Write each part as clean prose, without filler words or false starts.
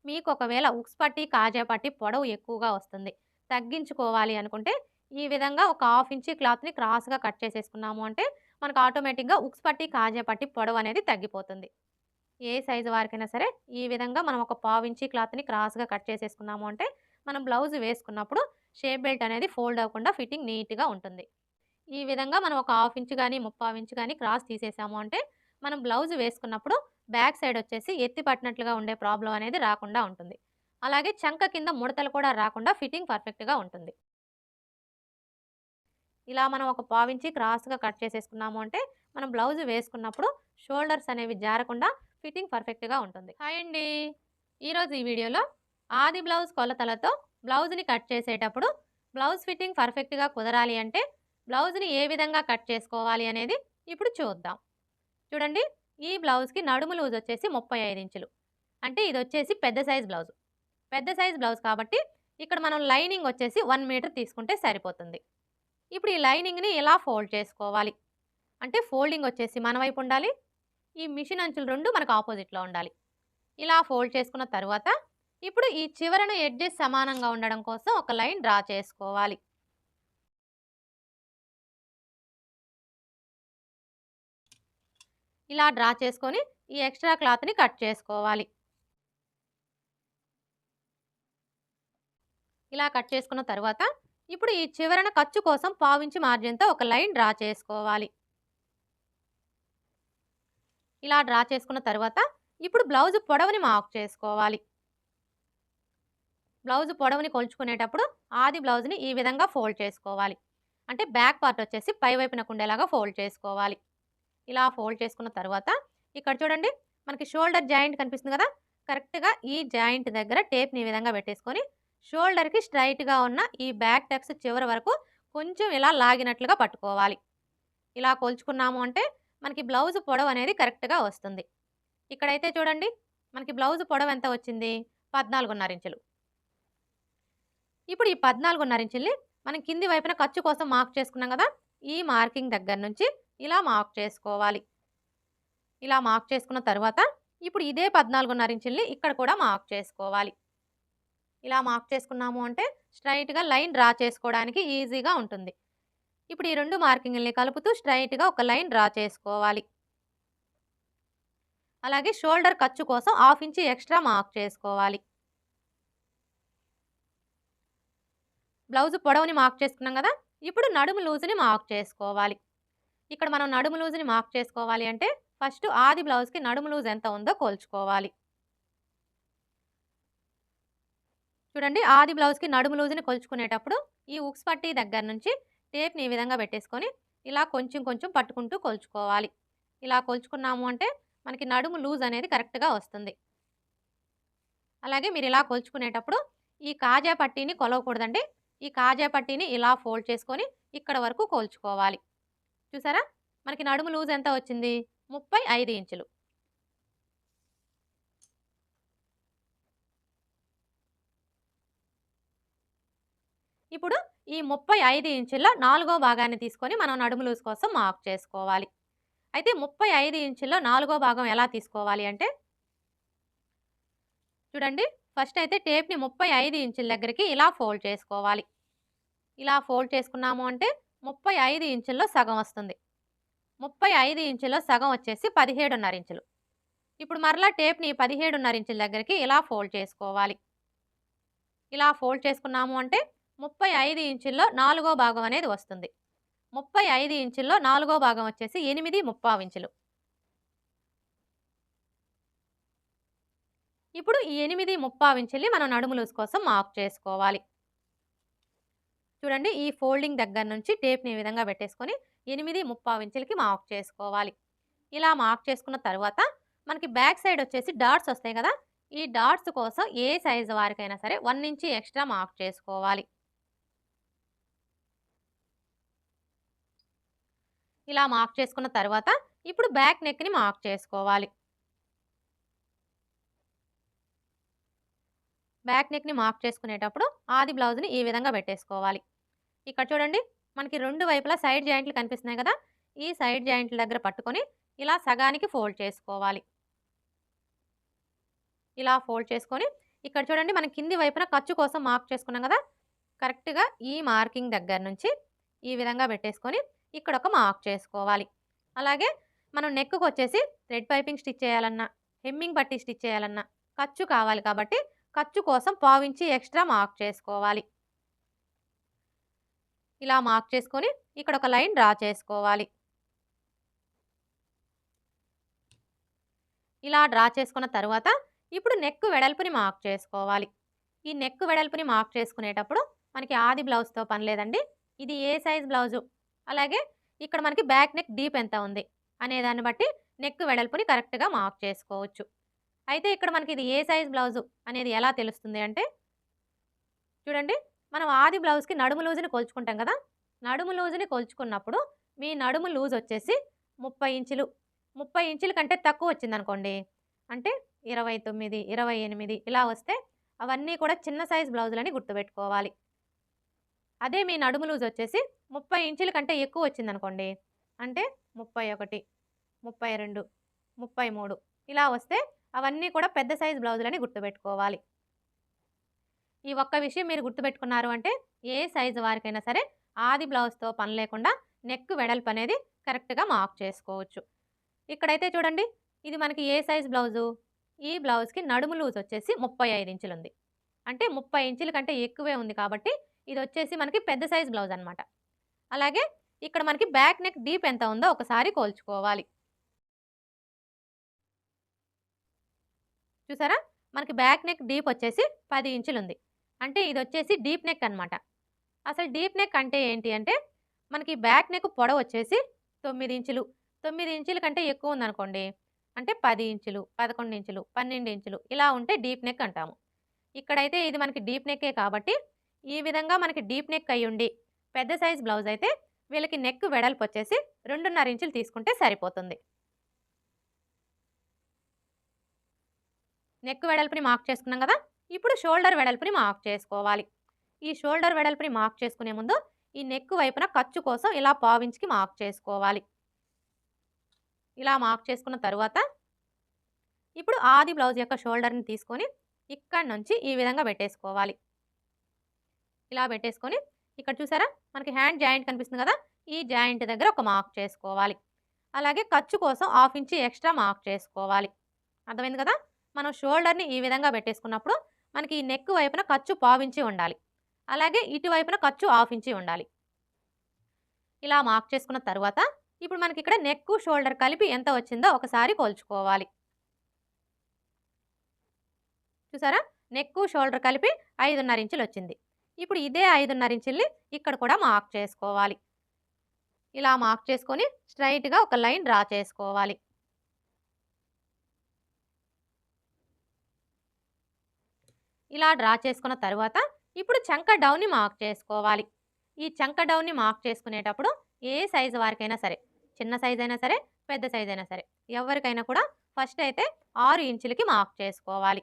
మీకు ఒకవేళ ఉక్స్ పట్టి, కాజా పట్టి పొడవు ఎక్కువగా వస్తుంది. తగ్గించుకోవాలి అనుకుంటే ఈ విధంగా ఒక హాఫ్ ఇంచీ క్లాత్‌ని క్రాస్‌గా కట్ చేసేసుకున్నాము అంటే మనకు ఆటోమేటిక్‌గా ఉక్స్ పట్టి, కాజా పట్టి పొడవనేది తగ్గిపోతుంది. ఏ సైజు వారికైనా సరే ఈ విధంగా మనం ఒక పావించి క్లాత్‌ని క్రాస్‌గా కట్ చేసేసుకున్నాము అంటే మనం బ్లౌజ్ వేసుకున్నప్పుడు షేప్ బెల్ట్ అనేది ఫోల్డ్ అవ్వకుండా ఫిట్టింగ్ నీట్‌గా ఉంటుంది. ఈ విధంగా మనం ఒక హాఫ్ ఇంచ్ గాని, ముప్పావు ఇంచ్ గాని క్రాస్ తీసేసాము అంటే, మనం బ్లౌజ్ వేసుకున్నప్పుడు బ్యాక్ సైడ్ వచ్చేసి ఎత్తి పట్టినట్లుగా ఉండే ప్రాబ్లమ్ అనేది రాకుండా ఉంటుంది. అలాగే చంక కింద ముడతలు కూడా రాకుండా ఫిట్టింగ్ పర్ఫెక్ట్‌గా ఉంటుంది. ఇలా మనం ఒక పావించి క్రాస్‌గా కట్ చేసేసుకున్నాము అంటే, మనం బ్లౌజ్ వేసుకున్నప్పుడు షోల్డర్స్ అనేవి జారకుండా ఫిట్టింగ్ పర్ఫెక్ట్‌గా ఉంటుంది. హాయ్ అండి. ఈరోజు ఈ వీడియోలో ఆది బ్లౌజ్ కొలతలతో బ్లౌజ్‌ని కట్ చేసేటప్పుడు బ్లౌజ్ ఫిట్టింగ్ పర్ఫెక్ట్‌గా కుదరాలి అంటే బ్లౌజ్‌ని ఏ విధంగా కట్ చేసుకోవాలి అనేది ఇప్పుడు చూద్దాం. చూడండి, ఈ బ్లౌజ్‌కి నడుము లూజ్ వచ్చేసి 35 ఇంచులు. అంటే ఇదొచ్చేసి పెద్ద సైజ్ బ్లౌజ్. పెద్ద సైజ్ బ్లౌజ్ కాబట్టి ఇక్కడ మనం లైనింగ్ వచ్చేసి 1 మీటర్ తీసుకుంటే సరిపోతుంది. ఇప్పుడు ఈ లైనింగ్‌ని ఇలా ఫోల్డ్ చేసుకోవాలి. అంటే ఫోల్డింగ్ వచ్చేసి మన వైపు ఉండాలి. ఈ మిషన్ అంచులు 2 మనకు ఆపోజిట్‌లో ఉండాలి. ఇలా ఫోల్డ్ చేసుకున్న తరువాత ఇప్పుడు ఈ చివరన ఎడ్జెస్ సమానంగా ఉండడం కోసం ఒక లైన్ డ్రా చేసుకోవాలి. ఇలా డ్రా చేసుకొని ఈ ఎక్స్ట్రా క్లాత్‌ని కట్ చేసుకోవాలి. ఇలా కట్ చేసుకున్న తరువాత ఇప్పుడు ఈ చివరన ఖర్చు కోసం పావించి మార్జిన్‌తో ఒక లైన్ డ్రా చేసుకోవాలి. ఇలా డ్రా చేసుకున్న తరువాత ఇప్పుడు బ్లౌజ్ పొడవుని మార్క్ చేసుకోవాలి. బ్లౌజ్ పొడవుని కొలుచుకునేటప్పుడు ఆది బ్లౌజ్‌ని ఈ విధంగా ఫోల్డ్ చేసుకోవాలి. అంటే బ్యాక్ పార్ట్ వచ్చేసి పై వైపునకు ఉండేలాగా ఫోల్డ్ చేసుకోవాలి. ఇలా ఫోల్డ్ చేసుకున్న తరువాత ఇక్కడ చూడండి, మనకి షోల్డర్ జాయింట్ కనిపిస్తుంది కదా! కరెక్ట్‌గా ఈ జాయింట్ దగ్గర టేప్‌ని ఈ విధంగా పెట్టేసుకొని షోల్డర్‌కి స్ట్రెయిట్‌గా ఉన్న ఈ బ్యాక్ టక్స్ చివరి వరకు కొంచెం ఇలా లాగినట్లుగా పట్టుకోవాలి. ఇలా కొలుచుకున్నాము అంటే మనకి బ్లౌజ్ పొడవు అనేది కరెక్ట్‌గా వస్తుంది. ఇక్కడైతే చూడండి, మనకి బ్లౌజ్ పొడవు ఎంత వచ్చింది? 14.5 ఇంచులు. ఇప్పుడు ఈ 14.5 ఇంచుల్ని మనం కింది వైపున ఖర్చు కోసం మార్క్ చేసుకున్నాం కదా! ఈ మార్కింగ్ దగ్గర నుంచి ఇలా మార్క్ చేసుకోవాలి. ఇలా మార్క్ చేసుకున్న తరువాత ఇప్పుడు ఇదే 14.5 ఇంచుల్ని ఇక్కడ కూడా మార్క్ చేసుకోవాలి. ఇలా మార్క్ చేసుకున్నాము అంటే స్ట్రెయిట్‌గా లైన్ డ్రా చేసుకోవడానికి ఈజీగా ఉంటుంది. ఇప్పుడు ఈ 2 మార్కింగ్‌లని కలుపుతూ స్ట్రెయిట్‌గా ఒక లైన్ డ్రా చేసుకోవాలి. అలాగే షోల్డర్ ఖర్చు కోసం హాఫ్ ఇంచ్ ఎక్స్ట్రా మార్క్ చేసుకోవాలి. బ్లౌజ్ పొడవుని మార్క్ చేసుకున్నాం కదా! ఇప్పుడు నడుము లూజ్‌ని మార్క్ చేసుకోవాలి. ఇక్కడ మనం నడుము లూజ్‌ని మార్క్ చేసుకోవాలి అంటే ఫస్ట్ ఆది బ్లౌజ్‌కి నడుము లూజ్ ఎంత ఉందో కొలుచుకోవాలి. చూడండి, ఆది బ్లౌజ్‌కి నడుము లూజ్‌ని కొలుచుకునేటప్పుడు ఈ ఉక్స్ పట్టీ దగ్గర నుంచి టేప్‌ని ఈ విధంగా పెట్టేసుకొని ఇలా కొంచెం కొంచెం పట్టుకుంటూ కొలుచుకోవాలి. ఇలా కొలుచుకున్నాము అంటే మనకి నడుము లూజ్ అనేది కరెక్ట్‌గా వస్తుంది. అలాగే మీరు ఇలా కొలుచుకునేటప్పుడు ఈ కాజా పట్టీని కొలవకూడదండి. ఈ కాజా పట్టీని ఇలా ఫోల్డ్ చేసుకొని ఇక్కడ వరకు కొలుచుకోవాలి. చూసారా? మనకి నడుము లూజ్ ఎంత వచ్చింది? 35 ఇంచులు. ఇప్పుడు ఈ 35 ఇంచుల నాలుగో భాగాన్ని తీసుకొని మనం నడుము లూజ్ కోసం మార్క్ చేసుకోవాలి. అయితే 35 ఇంచుల్లో నాలుగో భాగం ఎలా తీసుకోవాలి అంటే చూడండి, ఫస్ట్ అయితే టేప్‌ని 35 ఇంచుల దగ్గరికి ఇలా ఫోల్డ్ చేసుకోవాలి. ఇలా ఫోల్డ్ చేసుకున్నాము అంటే 35 ఇంచుల్లో సగం వస్తుంది. 35 ఇంచుల్లో సగం వచ్చేసి 17.5 ఇంచులు. ఇప్పుడు మరలా టేప్‌ని 17.5 ఇంచుల దగ్గరికి ఇలా ఫోల్డ్ చేసుకోవాలి. ఇలా ఫోల్డ్ చేసుకున్నాము అంటే 35 ఇంచుల్లో నాలుగో భాగం అనేది వస్తుంది. 35 ఇంచుల్లో నాలుగో భాగం వచ్చేసి 8.75 ఇంచులు. ఇప్పుడు ఈ 8.75 ఇంచుల్ని మనం నడుము లూజ్ కోసం మార్క్ చేసుకోవాలి. చూడండి, ఈ ఫోల్డింగ్ దగ్గర నుంచి టేప్‌ని ఈ విధంగా పెట్టేసుకొని 8.75 ఇంచులకి మార్క్ చేసుకోవాలి. ఇలా మార్క్ చేసుకున్న తర్వాత మనకి బ్యాక్ సైడ్ వచ్చేసి డాట్స్ వస్తాయి కదా! ఈ డాట్స్ కోసం ఏ సైజు వారికైనా సరే 1 ఇంచ్ ఎక్స్ట్రా మార్క్ చేసుకోవాలి. ఇలా మార్క్ చేసుకున్న తర్వాత ఇప్పుడు బ్యాక్ నెక్‌ని మార్క్ చేసుకోవాలి. బ్యాక్ నెక్‌ని మార్క్ చేసుకునేటప్పుడు ఆది బ్లౌజ్‌ని ఈ విధంగా పెట్టేసుకోవాలి. ఇక్కడ చూడండి, మనకి 2 వైపులా సైడ్ జాయింట్లు కనిపిస్తున్నాయి కదా! ఈ సైడ్ జాయింట్ల దగ్గర పట్టుకొని ఇలా సగానికి ఫోల్డ్ చేసుకోవాలి. ఇలా ఫోల్డ్ చేసుకొని ఇక్కడ చూడండి మనం కింది వైపున ఖర్చు కోసం మార్క్ చేసుకున్నాం కదా, కరెక్ట్‌గా ఈ మార్కింగ్ దగ్గర నుంచి ఈ విధంగా పెట్టేసుకొని ఇక్కడ ఒక మార్క్ చేసుకోవాలి. అలాగే మనం నెక్‌కొచ్చేసి థ్రెడ్ పైపింగ్ స్టిచ్ చేయాలన్నా, హెమ్మింగ్ పట్టీ స్టిచ్ చేయాలన్నా ఖర్చు కావాలి కాబట్టి ఖర్చు కోసం పావించి ఎక్స్ట్రా మార్క్ చేసుకోవాలి. ఇలా మార్క్ చేసుకొని ఇక్కడ ఒక లైన్ డ్రా చేసుకోవాలి. ఇలా డ్రా చేసుకున్న తర్వాత ఇప్పుడు నెక్ వెడల్పుని మార్క్ చేసుకోవాలి. ఈ నెక్ వెడల్పుని మార్క్ చేసుకునేటప్పుడు మనకి ఆది బ్లౌజ్‌తో పని లేదండి. ఇది ఏ సైజ్ బ్లౌజు, అలాగే ఇక్కడ మనకి బ్యాక్ నెక్ డీప్ ఎంత ఉంది అనే దాన్ని బట్టి నెక్ వెడల్పుని కరెక్ట్‌గా మార్క్ చేసుకోవచ్చు. అయితే ఇక్కడ మనకి ఇది ఏ సైజ్ బ్లౌజు అనేది ఎలా తెలుస్తుంది అంటే, చూడండి మనం ఆది బ్లౌజ్‌కి నడుము లూజ్‌ని కొలుచుకుంటాం కదా! నడుము లూజ్‌ని కొలుచుకున్నప్పుడు మీ నడుము లూజ్ వచ్చేసి 30 ఇంచులు. 30 ఇంచుల కంటే తక్కువ వచ్చిందనుకోండి, అంటే 29, 28 ఇలా వస్తే అవన్నీ కూడా చిన్న సైజ్ బ్లౌజులని గుర్తుపెట్టుకోవాలి. అదే మీ నడుము లూజ్ వచ్చేసి 30 ఇంచుల కంటే ఎక్కువ వచ్చిందనుకోండి, అంటే 31, 32, 33 ఇలా వస్తే అవన్నీ కూడా పెద్ద సైజ్ బ్లౌజులని గుర్తుపెట్టుకోవాలి. ఈ ఒక్క విషయం మీరు గుర్తుపెట్టుకున్నారు అంటే ఏ సైజు వారికైనా సరే ఆది బ్లౌజ్‌తో పని లేకుండా నెక్ వెడల్పు అనేది కరెక్ట్‌గా మార్క్ చేసుకోవచ్చు. ఇక్కడైతే చూడండి ఇది మనకి ఏ సైజ్ బ్లౌజు, ఈ బ్లౌజ్‌కి నడుము లూజ్ వచ్చేసి 35 ఇంచులు ఉంది. అంటే 30 ఇంచుల కంటే ఎక్కువే ఉంది కాబట్టి ఇది వచ్చేసి మనకి పెద్ద సైజ్ బ్లౌజ్ అనమాట. అలాగే ఇక్కడ మనకి బ్యాక్ నెక్ డీప్ ఎంత ఉందో ఒకసారి కోల్చుకోవాలి. చూసారా మనకి బ్యాక్ నెక్ డీప్ వచ్చేసి 10 ఇంచులు ఉంది. అంటే ఇది వచ్చేసి డీప్ నెక్ అనమాట. అసలు డీప్ నెక్ అంటే ఏంటి అంటే, మనకి బ్యాక్ నెక్ పొడవు వచ్చేసి 9 ఇంచులు. 9 ఇంచుల కంటే ఎక్కువ ఉందనుకోండి, అంటే 10 ఇంచులు, 11 ఇంచులు, 12 ఇంచులు ఇలా ఉంటే డీప్ నెక్ అంటాము. ఇక్కడైతే ఇది మనకి డీప్ నెక్కే కాబట్టి ఈ విధంగా మనకి డీప్ నెక్ అయ్యుండి పెద్ద సైజ్ బ్లౌజ్ అయితే వీళ్ళకి నెక్ వెడల్పు వచ్చేసి 2.5 ఇంచులు తీసుకుంటే సరిపోతుంది. నెక్ వెడల్పుని మార్క్ చేసుకున్నాం కదా, ఇప్పుడు షోల్డర్ వెడల్పుని మార్క్ చేసుకోవాలి. ఈ షోల్డర్ వెడల్పుని మార్క్ చేసుకునే ముందు ఈ నెక్ వైపున ఖర్చు కోసం ఇలా పావించుకి మార్క్ చేసుకోవాలి. ఇలా మార్క్ చేసుకున్న తరువాత ఇప్పుడు ఆది బ్లౌజ్ యొక్క షోల్డర్ని తీసుకొని ఇక్కడ నుంచి ఈ విధంగా పెట్టేసుకోవాలి. ఇలా పెట్టేసుకొని ఇక్కడ చూసారా మనకి హ్యాండ్ జాయింట్ కనిపిస్తుంది కదా, ఈ జాయింట్ దగ్గర ఒక మార్క్ చేసుకోవాలి. అలాగే ఖర్చు కోసం 1/2 ఇంచ్ ఎక్స్ట్రా మార్క్ చేసుకోవాలి. అర్థమైంది కదా, మనం షోల్డర్ని ఈ విధంగా పెట్టేసుకున్నప్పుడు మనకి ఈ నెక్ వైపున ఖర్చు పావించి ఉండాలి. అలాగే ఇటువైపున ఖర్చు 1/2 ఇంచ్ ఉండాలి. ఇలా మార్క్ చేసుకున్న తర్వాత ఇప్పుడు మనకి ఇక్కడ నెక్ షోల్డర్ కలిపి ఎంత వచ్చిందో ఒకసారి కొలుచుకోవాలి. చూసారా నెక్ షోల్డర్ కలిపి 5.5 ఇంచులు వచ్చింది. ఇప్పుడు ఇదే 5.5 ఇంచుల్ని ఇక్కడ కూడా మార్క్ చేసుకోవాలి. ఇలా మార్క్ చేసుకొని స్ట్రైట్‌గా ఒక లైన్ డ్రా చేసుకోవాలి. ఇలా డ్రా చేసుకున్న తర్వాత ఇప్పుడు చంక డౌన్ని మార్క్ చేసుకోవాలి. ఈ చంక డౌన్ని మార్క్ చేసుకునేటప్పుడు ఏ సైజు వారికైనా సరే, చిన్న సైజ్ అయినా సరే, పెద్ద సైజ్ అయినా సరే, ఎవరికైనా కూడా ఫస్ట్ అయితే 6 ఇంచులకి మార్క్ చేసుకోవాలి.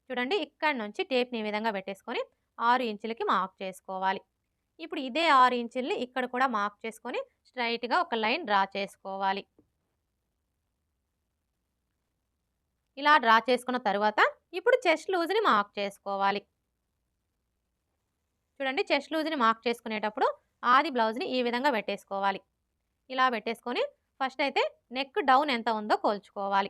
చూడండి ఇక్కడ నుంచి టేప్ని ఈ విధంగా పెట్టేసుకొని 6 ఇంచులకి మార్క్ చేసుకోవాలి. ఇప్పుడు ఇదే 6 ఇంచుల్ని ఇక్కడ కూడా మార్క్ చేసుకొని స్ట్రైట్‌గా ఒక లైన్ డ్రా చేసుకోవాలి. ఇలా డ్రా చేసుకున్న తర్వాత ఇప్పుడు చెస్ట్ లూజ్‌ని మార్క్ చేసుకోవాలి. చూడండి చెస్ట్ లూజ్‌ని మార్క్ చేసుకునేటప్పుడు ఆది బ్లౌజ్‌ని ఈ విధంగా పెట్టేసుకోవాలి. ఇలా పెట్టేసుకొని ఫస్ట్ అయితే నెక్ డౌన్ ఎంత ఉందో కొలుచుకోవాలి.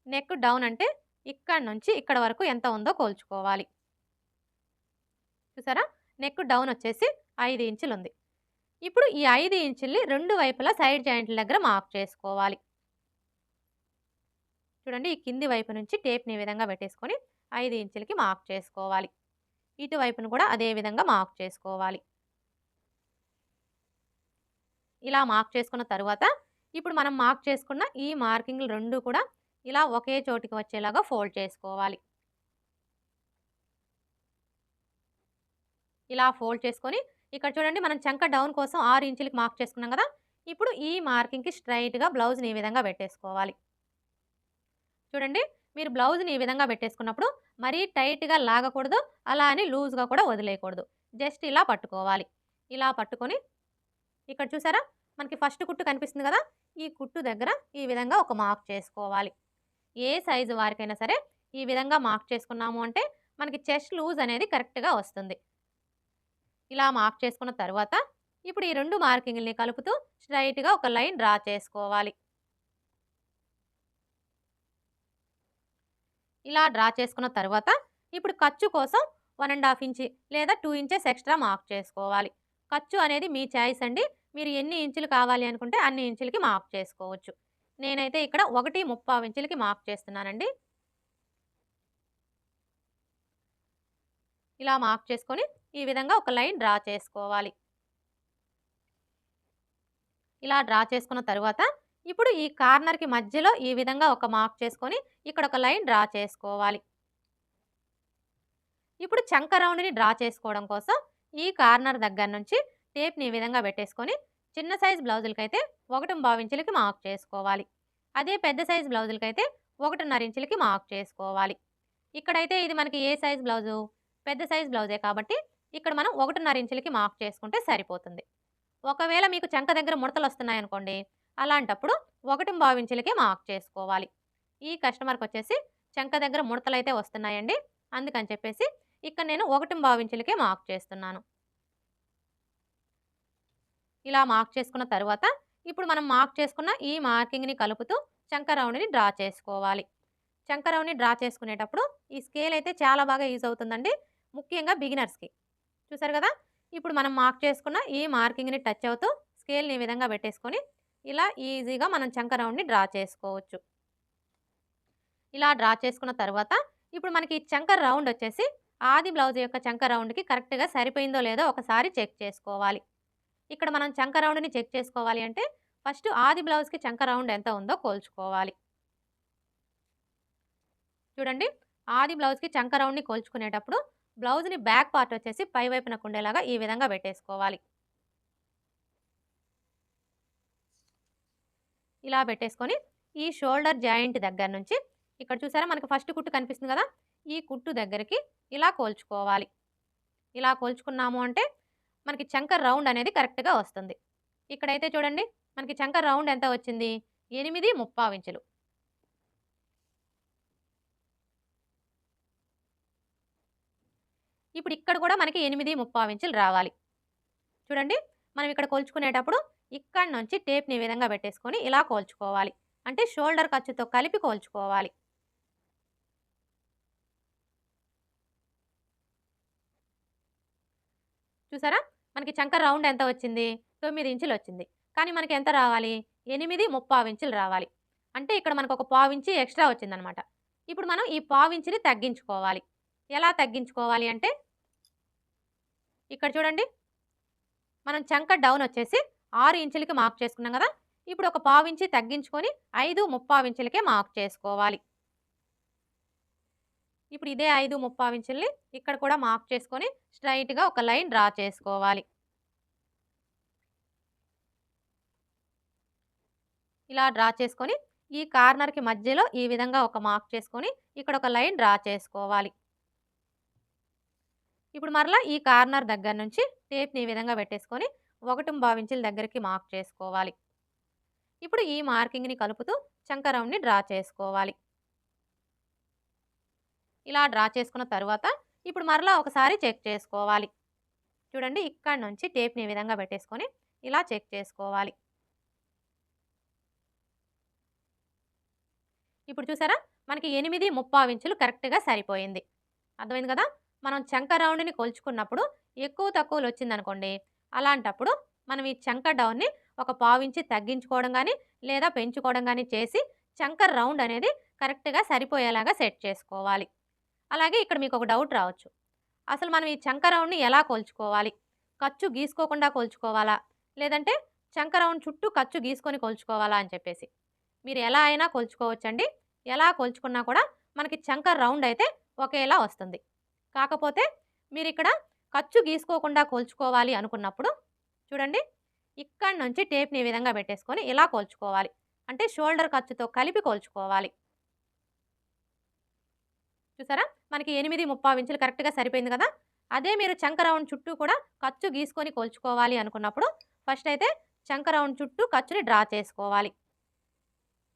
నెక్ డౌన్ అంటే ఇక్కడ నుంచి ఇక్కడ వరకు ఎంత ఉందో కొలుచుకోవాలి. చూసారా నెక్ డౌన్ వచ్చేసి 5 ఇంచులు ఉంది. ఇప్పుడు ఈ 5 ఇంచుల్ని రెండు వైపులా సైడ్ జాయింట్ల దగ్గర మార్క్ చేసుకోవాలి. చూడండి ఈ కింది వైపు నుంచి టేప్ని ఈ విధంగా పెట్టేసుకొని 5 ఇంచులకి మార్క్ చేసుకోవాలి. ఇటువైపును కూడా అదే విధంగా మార్క్ చేసుకోవాలి. ఇలా మార్క్ చేసుకున్న తర్వాత ఇప్పుడు మనం మార్క్ చేసుకున్న ఈ మార్కింగ్లు రెండు కూడా ఇలా ఒకే చోటికి వచ్చేలాగా ఫోల్డ్ చేసుకోవాలి. ఇలా ఫోల్డ్ చేసుకొని ఇక్కడ చూడండి మనం చంక డౌన్ కోసం 6 ఇంచులకి మార్క్ చేసుకున్నాం కదా, ఇప్పుడు ఈ మార్కింగ్కి స్ట్రైట్‌గా బ్లౌజ్ని ఈ విధంగా పెట్టేసుకోవాలి. చూడండి మీరు బ్లౌజ్ని ఈ విధంగా పెట్టేసుకున్నప్పుడు మరీ టైట్‌గా లాగకూడదు, అలా అని లూజ్‌గా కూడా వదిలేయకూడదు. జస్ట్ ఇలా పట్టుకోవాలి. ఇలా పట్టుకొని ఇక్కడ చూసారా మనకి ఫస్ట్ కుట్టు కనిపిస్తుంది కదా, ఈ కుట్టు దగ్గర ఈ విధంగా ఒక మార్క్ చేసుకోవాలి. ఏ సైజు వారికైనా సరే ఈ విధంగా మార్క్ చేసుకున్నాము అంటే మనకి చెస్ట్ లూజ్ అనేది కరెక్ట్‌గా వస్తుంది. ఇలా మార్క్ చేసుకున్న తర్వాత ఇప్పుడు ఈ 2 మార్కింగ్‌లని కలుపుతూ స్ట్రెయిట్‌గా ఒక లైన్ డ్రా చేసుకోవాలి. ఇలా డ్రా చేసుకున్న తర్వాత ఇప్పుడు ఖర్చు కోసం 1½ ఇంచి లేదా 2 ఇంచెస్ ఎక్స్ట్రా మార్క్ చేసుకోవాలి. ఖర్చు అనేది మీ చాయిస్ అండి. మీరు ఎన్ని ఇంచులు కావాలి అనుకుంటే అన్ని ఇంచులకి మార్క్ చేసుకోవచ్చు. నేనైతే ఇక్కడ 1:35 ఇంచులకి మార్క్ చేస్తున్నానండి. ఇలా మార్క్ చేసుకొని ఈ విధంగా ఒక లైన్ డ్రా చేసుకోవాలి. ఇలా డ్రా చేసుకున్న తరువాత ఇప్పుడు ఈ కార్నర్‌కి మధ్యలో ఈ విధంగా ఒక మార్క్ చేసుకొని ఇక్కడ ఒక లైన్ డ్రా చేసుకోవాలి. ఇప్పుడు చంక రౌండ్‌ని డ్రా చేసుకోవడం కోసం ఈ కార్నర్ దగ్గర నుంచి టేప్‌ని ఈ విధంగా పెట్టేసుకొని చిన్న సైజ్ బ్లౌజులకైతే 1:15 ఇంచులకి మార్క్ చేసుకోవాలి. అదే పెద్ద సైజ్ బ్లౌజులకైతే 1:30 ఇంచులకి మార్క్ చేసుకోవాలి. ఇక్కడైతే ఇది మనకి ఏ సైజ్ బ్లౌజు? పెద్ద సైజ్ బ్లౌజే కాబట్టి ఇక్కడ మనం 1:30 ఇంచులకి మార్క్ చేసుకుంటే సరిపోతుంది. ఒకవేళ మీకు చంక దగ్గర ముడతలొస్తున్నాయనుకోండి, అలాంటప్పుడు 1:15 ఇంచులకే మార్క్ చేసుకోవాలి. ఈ కస్టమర్‌కొచ్చేసి చంక దగ్గర ముడతలైతే వస్తున్నాయండి. అందుకని చెప్పేసి ఇక్కడ నేను 1:15 ఇంచులకే మార్క్ చేస్తున్నాను. ఇలా మార్క్ చేసుకున్న తరువాత ఇప్పుడు మనం మార్క్ చేసుకున్న ఈ మార్కింగ్‌ని కలుపుతూ చంక రౌండ్‌ని డ్రా చేసుకోవాలి. చంక రౌండ్‌ని డ్రా చేసుకునేటప్పుడు ఈ స్కేల్ అయితే చాలా బాగా యూజ్ అవుతుందండి. ముఖ్యంగా బిగినర్స్‌కి. చూసారు కదా! ఇప్పుడు మనం మార్క్ చేసుకున్న ఈ మార్కింగ్‌ని టచ్ అవుతూ స్కేల్‌ని ఈ విధంగా పెట్టేసుకొని ఇలా ఈజీగా మనం చంక రౌండ్‌ని డ్రా చేసుకోవచ్చు. ఇలా డ్రా చేసుకున్న తర్వాత ఇప్పుడు మనకి ఈ చంక రౌండ్ వచ్చేసి ఆది బ్లౌజ్ యొక్క చంక రౌండ్‌కి కరెక్ట్‌గా సరిపోయిందో లేదో ఒకసారి చెక్ చేసుకోవాలి. ఇక్కడ మనం చంక రౌండ్‌ని చెక్ చేసుకోవాలి అంటే ఫస్ట్ ఆది బ్లౌజ్‌కి చంక రౌండ్ ఎంత ఉందో కొలుచుకోవాలి. చూడండి, ఆది బ్లౌజ్‌కి చంక రౌండ్‌ని కొలుచుకునేటప్పుడు బ్లౌజ్‌ని బ్యాక్ పార్ట్ వచ్చేసి పై వైపునకు ఉండేలాగా ఈ విధంగా పెట్టేసుకోవాలి. ఇలా పెట్టేసుకొని ఈ షోల్డర్ జాయింట్ దగ్గర నుంచి ఇక్కడ చూసారా మనకి ఫస్ట్ కుట్టు కనిపిస్తుంది కదా! ఈ కుట్టు దగ్గరికి ఇలా కొలుచుకోవాలి. ఇలా కొలుచుకున్నాము అంటే మనకి చంక రౌండ్ అనేది కరెక్ట్‌గా వస్తుంది. ఇక్కడైతే చూడండి మనకి చంక రౌండ్ ఎంత వచ్చింది? 8:35 ఇంచులు. ఇప్పుడు ఇక్కడ కూడా మనకి 8:35 ఇంచులు రావాలి. చూడండి, మనం ఇక్కడ కొలుచుకునేటప్పుడు ఇక్కడి నుంచి టేప్‌ని ఈ విధంగా పెట్టేసుకొని ఇలా కొలుచుకోవాలి. అంటే షోల్డర్ ఖర్చుతో కలిపి కొలుచుకోవాలి. చూసారా? మనకి చంక రౌండ్ ఎంత వచ్చింది? 9 ఇంచులు వచ్చింది. కానీ మనకి ఎంత రావాలి? 8:35 ఇంచులు రావాలి. అంటే ఇక్కడ మనకు ఒక పావించి ఎక్స్ట్రా వచ్చిందనమాట. ఇప్పుడు మనం ఈ పావించిని తగ్గించుకోవాలి. ఎలా తగ్గించుకోవాలి అంటే ఇక్కడ చూడండి, మనం చంక డౌన్ వచ్చేసి 6 ఇంచులకి మార్క్ చేసుకున్నాం కదా! ఇప్పుడు ఒక పావించి తగ్గించుకొని 5:35 ఇంచులకే మార్క్ చేసుకోవాలి. ఇప్పుడు ఇదే 5:35 ఇంచుల్ని ఇక్కడ కూడా మార్క్ చేసుకొని స్ట్రెయిట్‌గా ఒక లైన్ డ్రా చేసుకోవాలి. ఇలా డ్రా చేసుకొని ఈ కార్నర్‌కి మధ్యలో ఈ విధంగా ఒక మార్క్ చేసుకొని ఇక్కడ ఒక లైన్ డ్రా చేసుకోవాలి. ఇప్పుడు మరలా ఈ కార్నర్ దగ్గర నుంచి టేప్‌ని ఈ విధంగా పెట్టేసుకొని 1:15 ఇంచుల దగ్గరికి మార్క్ చేసుకోవాలి. ఇప్పుడు ఈ మార్కింగ్‌ని కలుపుతూ చంక రౌండ్‌ని డ్రా చేసుకోవాలి. ఇలా డ్రా చేసుకున్న తరువాత ఇప్పుడు మరలా ఒకసారి చెక్ చేసుకోవాలి. చూడండి, ఇక్కడి నుంచి టేప్‌ని ఈ విధంగా పెట్టేసుకొని ఇలా చెక్ చేసుకోవాలి. ఇప్పుడు చూసారా మనకి 8:35 ఇంచులు కరెక్ట్‌గా సరిపోయింది. అర్థమైంది కదా! మనం చంక రౌండ్‌ని కొలుచుకున్నప్పుడు ఎక్కువ తక్కువలు వచ్చిందనుకోండి, అలాంటప్పుడు మనం ఈ చంక డౌన్‌ని ఒక పావించి తగ్గించుకోవడం గానీ, లేదా పెంచుకోవడం గానీ చేసి చంక రౌండ్ అనేది కరెక్ట్‌గా సరిపోయేలాగా సెట్ చేసుకోవాలి. అలాగే ఇక్కడ మీకు ఒక డౌట్ రావచ్చు. అసలు మనం ఈ చంక రౌండ్‌ని ఎలా కొలుచుకోవాలి? ఖర్చు గీసుకోకుండా కొలుచుకోవాలా? లేదంటే చంక రౌండ్ చుట్టూ ఖర్చు గీసుకొని కొలుచుకోవాలా అని చెప్పేసి. మీరు ఎలా అయినా కొలుచుకోవచ్చండి. ఎలా కొలుచుకున్నా కూడా మనకి చంక రౌండ్ అయితే ఒకేలా వస్తుంది. కాకపోతే మీరిక్కడ ఖర్చు గీసుకోకుండా కొలుచుకోవాలి అనుకున్నప్పుడు చూడండి, ఇక్కడి నుంచి టేప్‌ని ఈ విధంగా పెట్టేసుకొని ఇలా కొలుచుకోవాలి. అంటే షోల్డర్ ఖర్చుతో కలిపి కొలుచుకోవాలి. చూసారా? మనకి 8:35 ఇంచులు కరెక్ట్‌గా సరిపోయింది కదా! అదే మీరు చంక రౌండ్ చుట్టూ కూడా ఖర్చు గీసుకొని కొలుచుకోవాలి అనుకున్నప్పుడు ఫస్ట్ అయితే చంక రౌండ్ చుట్టూ ఖర్చుని డ్రా చేసుకోవాలి.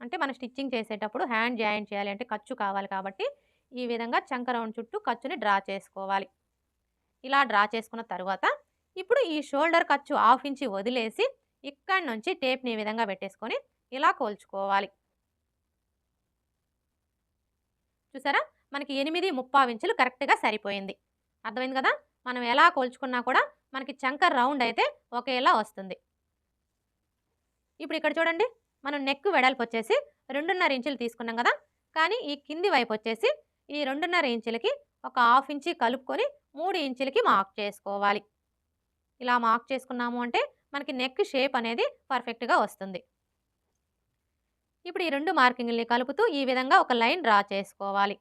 అంటే మనం స్టిచ్చింగ్ చేసేటప్పుడు హ్యాండ్ జాయింట్ చేయాలి అంటే ఖర్చు కావాలి కాబట్టి ఈ విధంగా చంక రౌండ్ చుట్టూ ఖర్చుని డ్రా చేసుకోవాలి. ఇలా డ్రా చేసుకున్న తర్వాత ఇప్పుడు ఈ షోల్డర్ ఖర్చు హాఫ్ ఇంచి వదిలేసి ఇక్కడి నుంచి టేప్ని ఈ విధంగా పెట్టేసుకొని ఇలా కోల్చుకోవాలి. చూసారా, మనకి 8.35 ఇంచులు కరెక్ట్గా సరిపోయింది. అర్థమైంది కదా. మనం ఎలా కోల్చుకున్నా కూడా మనకి చంక రౌండ్ అయితే ఒకేలా వస్తుంది. ఇప్పుడు ఇక్కడ చూడండి, మనం నెక్ వెడల్పు వచ్చేసి 2.5 ఇంచులు తీసుకున్నాం కదా. కానీ ఈ కింది వైపు వచ్చేసి ఈ 2.5 ఇంచులకి ఒక హాఫ్ ఇంచి కలుపుకొని 3 ఇంచులకి మార్క్ చేసుకోవాలి. ఇలా మార్క్ చేసుకున్నాము అంటే మనకి నెక్ షేప్ అనేది పర్ఫెక్ట్గా వస్తుంది. ఇప్పుడు ఈ 2 మార్కింగ్ని కలుపుతూ ఈ విధంగా ఒక లైన్ డ్రా చేసుకోవాలి.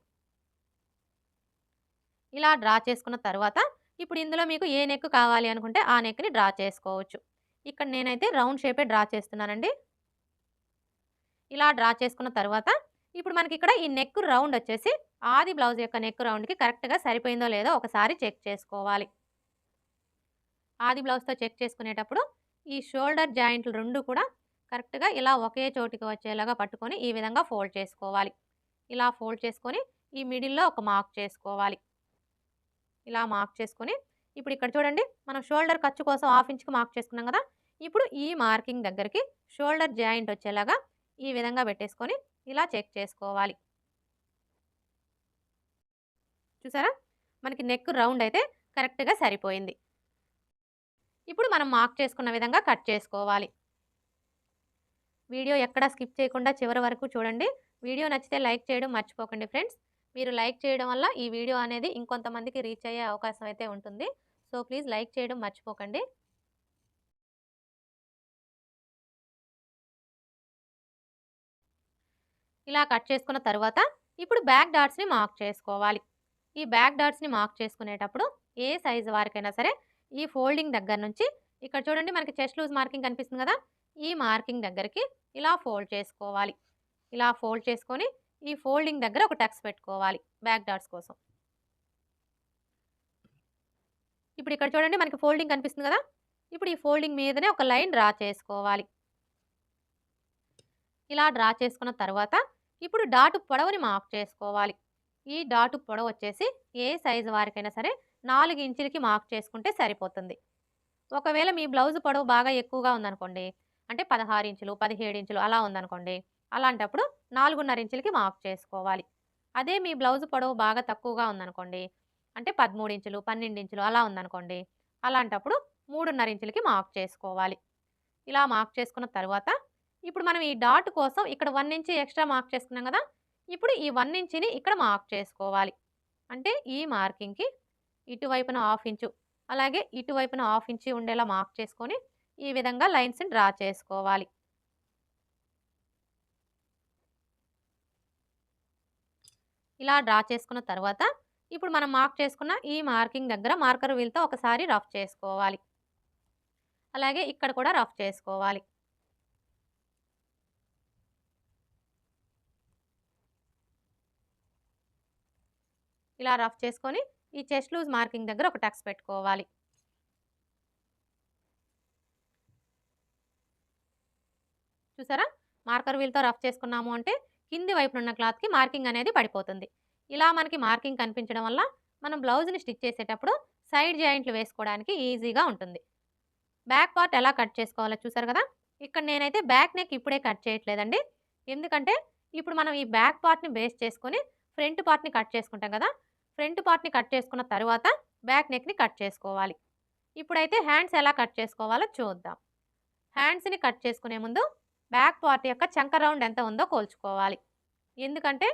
ఇలా డ్రా చేసుకున్న తర్వాత ఇప్పుడు ఇందులో మీకు ఏ నెక్ కావాలి అనుకుంటే ఆ నెక్ని డ్రా చేసుకోవచ్చు. ఇక్కడ నేనైతే రౌండ్ షేపే డ్రా చేస్తున్నానండి. ఇలా డ్రా చేసుకున్న తర్వాత ఇప్పుడు మనకి ఇక్కడ ఈ నెక్ రౌండ్ వచ్చేసి ఆది బ్లౌజ్ యొక్క నెక్ రౌండ్కి కరెక్ట్గా సరిపోయిందో లేదో ఒకసారి చెక్ చేసుకోవాలి. ఆది బ్లౌజ్తో చెక్ చేసుకునేటప్పుడు ఈ షోల్డర్ జాయింట్లు రెండు కూడా కరెక్ట్గా ఇలా ఒకే చోటికి వచ్చేలాగా పట్టుకొని ఈ విధంగా ఫోల్డ్ చేసుకోవాలి. ఇలా ఫోల్డ్ చేసుకొని ఈ మిడిల్లో ఒక మార్క్ చేసుకోవాలి. ఇలా మార్క్ చేసుకొని ఇప్పుడు ఇక్కడ చూడండి, మనం షోల్డర్ ఖర్చు కోసం హాఫ్ ఇంచ్కి మార్క్ చేసుకున్నాం కదా. ఇప్పుడు ఈ మార్కింగ్ దగ్గరికి షోల్డర్ జాయింట్ వచ్చేలాగా ఈ విధంగా పెట్టేసుకొని ఇలా చెక్ చేసుకోవాలి. చూసారా, మనకి నెక్ రౌండ్ అయితే కరెక్ట్గా సరిపోయింది. ఇప్పుడు మనం మార్క్ చేసుకున్న విధంగా కట్ చేసుకోవాలి. వీడియో ఎక్కడ స్కిప్ చేయకుండా చివరి వరకు చూడండి. వీడియో నచ్చితే లైక్ చేయడం మర్చిపోకండి ఫ్రెండ్స్. మీరు లైక్ చేయడం వల్ల ఈ వీడియో అనేది ఇంకొంతమందికి రీచ్ అయ్యే అవకాశం అయితే ఉంటుంది. సో ప్లీజ్ లైక్ చేయడం మర్చిపోకండి. ఇలా కట్ చేసుకున్న తర్వాత ఇప్పుడు బ్యాక్ డాట్స్ని మార్క్ చేసుకోవాలి. ఈ బ్యాక్ డాట్స్ని మార్క్ చేసుకునేటప్పుడు ఏ సైజు వారికైనా సరే ఈ ఫోల్డింగ్ దగ్గర నుంచి ఇక్కడ చూడండి, మనకి చెస్ట్ లూజ్ మార్కింగ్ కనిపిస్తుంది కదా. ఈ మార్కింగ్ దగ్గరికి ఇలా ఫోల్డ్ చేసుకోవాలి. ఇలా ఫోల్డ్ చేసుకొని ఈ ఫోల్డింగ్ దగ్గర ఒక టక్స్ పెట్టుకోవాలి బ్యాక్ డాట్స్ కోసం. ఇప్పుడు ఇక్కడ చూడండి, మనకి ఫోల్డింగ్ కనిపిస్తుంది కదా. ఇప్పుడు ఈ ఫోల్డింగ్ మీదనే ఒక లైన్ డ్రా చేసుకోవాలి. ఇలా డ్రా చేసుకున్న తర్వాత ఇప్పుడు డాటు పొడవుని మార్క్ చేసుకోవాలి. ఈ డాటు పొడవు వచ్చేసి ఏ సైజు వారికైనా సరే 4 ఇంచులకి మార్క్ చేసుకుంటే సరిపోతుంది. ఒకవేళ మీ బ్లౌజ్ పొడవు బాగా ఎక్కువగా ఉందనుకోండి, అంటే 16 ఇంచులు 17 ఇంచులు అలా ఉందనుకోండి, అలాంటప్పుడు 4.5 ఇంచులకి మార్క్ చేసుకోవాలి. అదే మీ బ్లౌజ్ పొడవు బాగా తక్కువగా ఉందనుకోండి, అంటే 13 ఇంచులు 12 ఇంచులు అలా ఉందనుకోండి, అలాంటప్పుడు 3.5 ఇంచులకి మార్క్ చేసుకోవాలి. ఇలా మార్క్ చేసుకున్న తర్వాత ఇప్పుడు మనం ఈ డాట్ కోసం ఇక్కడ 1 ఇంచ్ ఎక్స్ట్రా మార్క్ చేసుకున్నాం కదా. ఇప్పుడు ఈ 1 ఇంచ్ని ఇక్కడ మార్క్ చేసుకోవాలి. అంటే ఈ మార్కింగ్కి ఇటువైపున హాఫ్ ఇంచు అలాగే ఇటువైపున హాఫ్ ఇంచు ఉండేలా మార్క్ చేసుకొని ఈ విధంగా లైన్స్ని డ్రా చేసుకోవాలి. ఇలా డ్రా చేసుకున్న తర్వాత ఇప్పుడు మనం మార్క్ చేసుకున్న ఈ మార్కింగ్ దగ్గర మార్కర్ వీల్తో ఒకసారి రఫ్ చేసుకోవాలి. అలాగే ఇక్కడ కూడా రఫ్ చేసుకోవాలి. ఇలా రఫ్ చేసుకొని ఈ చెస్ట్ లూజ్ మార్కింగ్ దగ్గర ఒక టక్స్ పెట్టుకోవాలి. చూసారా, మార్కర్ వీల్తో రఫ్ చేసుకున్నాము అంటే కింది వైపున ఉన్న క్లాత్కి మార్కింగ్ అనేది పడిపోతుంది. ఇలా మనకి మార్కింగ్ కనిపించడం వల్ల మనం బ్లౌజ్ని స్టిచ్ చేసేటప్పుడు సైడ్ జాయింట్లు వేసుకోవడానికి ఈజీగా ఉంటుంది. బ్యాక్ పార్ట్ ఎలా కట్ చేసుకోవాలో చూసారు కదా. ఇక్కడ నేనైతే బ్యాక్ నెక్ ఇప్పుడే కట్ చేయట్లేదండి. ఎందుకంటే ఇప్పుడు మనం ఈ బ్యాక్ పార్ట్ని బేస్ చేసుకొని ఫ్రంట్ పార్ట్ని కట్ చేసుకుంటాం కదా. ఫ్రంట్ పార్ట్ని కట్ చేసుకున్న తర్వాత బ్యాక్ నెక్ని కట్ చేసుకోవాలి. ఇప్పుడైతే హ్యాండ్స్ ఎలా కట్ చేసుకోవాలో చూద్దాం. హ్యాండ్స్ని కట్ చేసుకునే ముందు బ్యాక్ పార్ట్ యొక్క చంక రౌండ్ ఎంత ఉందో కోల్చుకోవాలి. ఎందుకంటే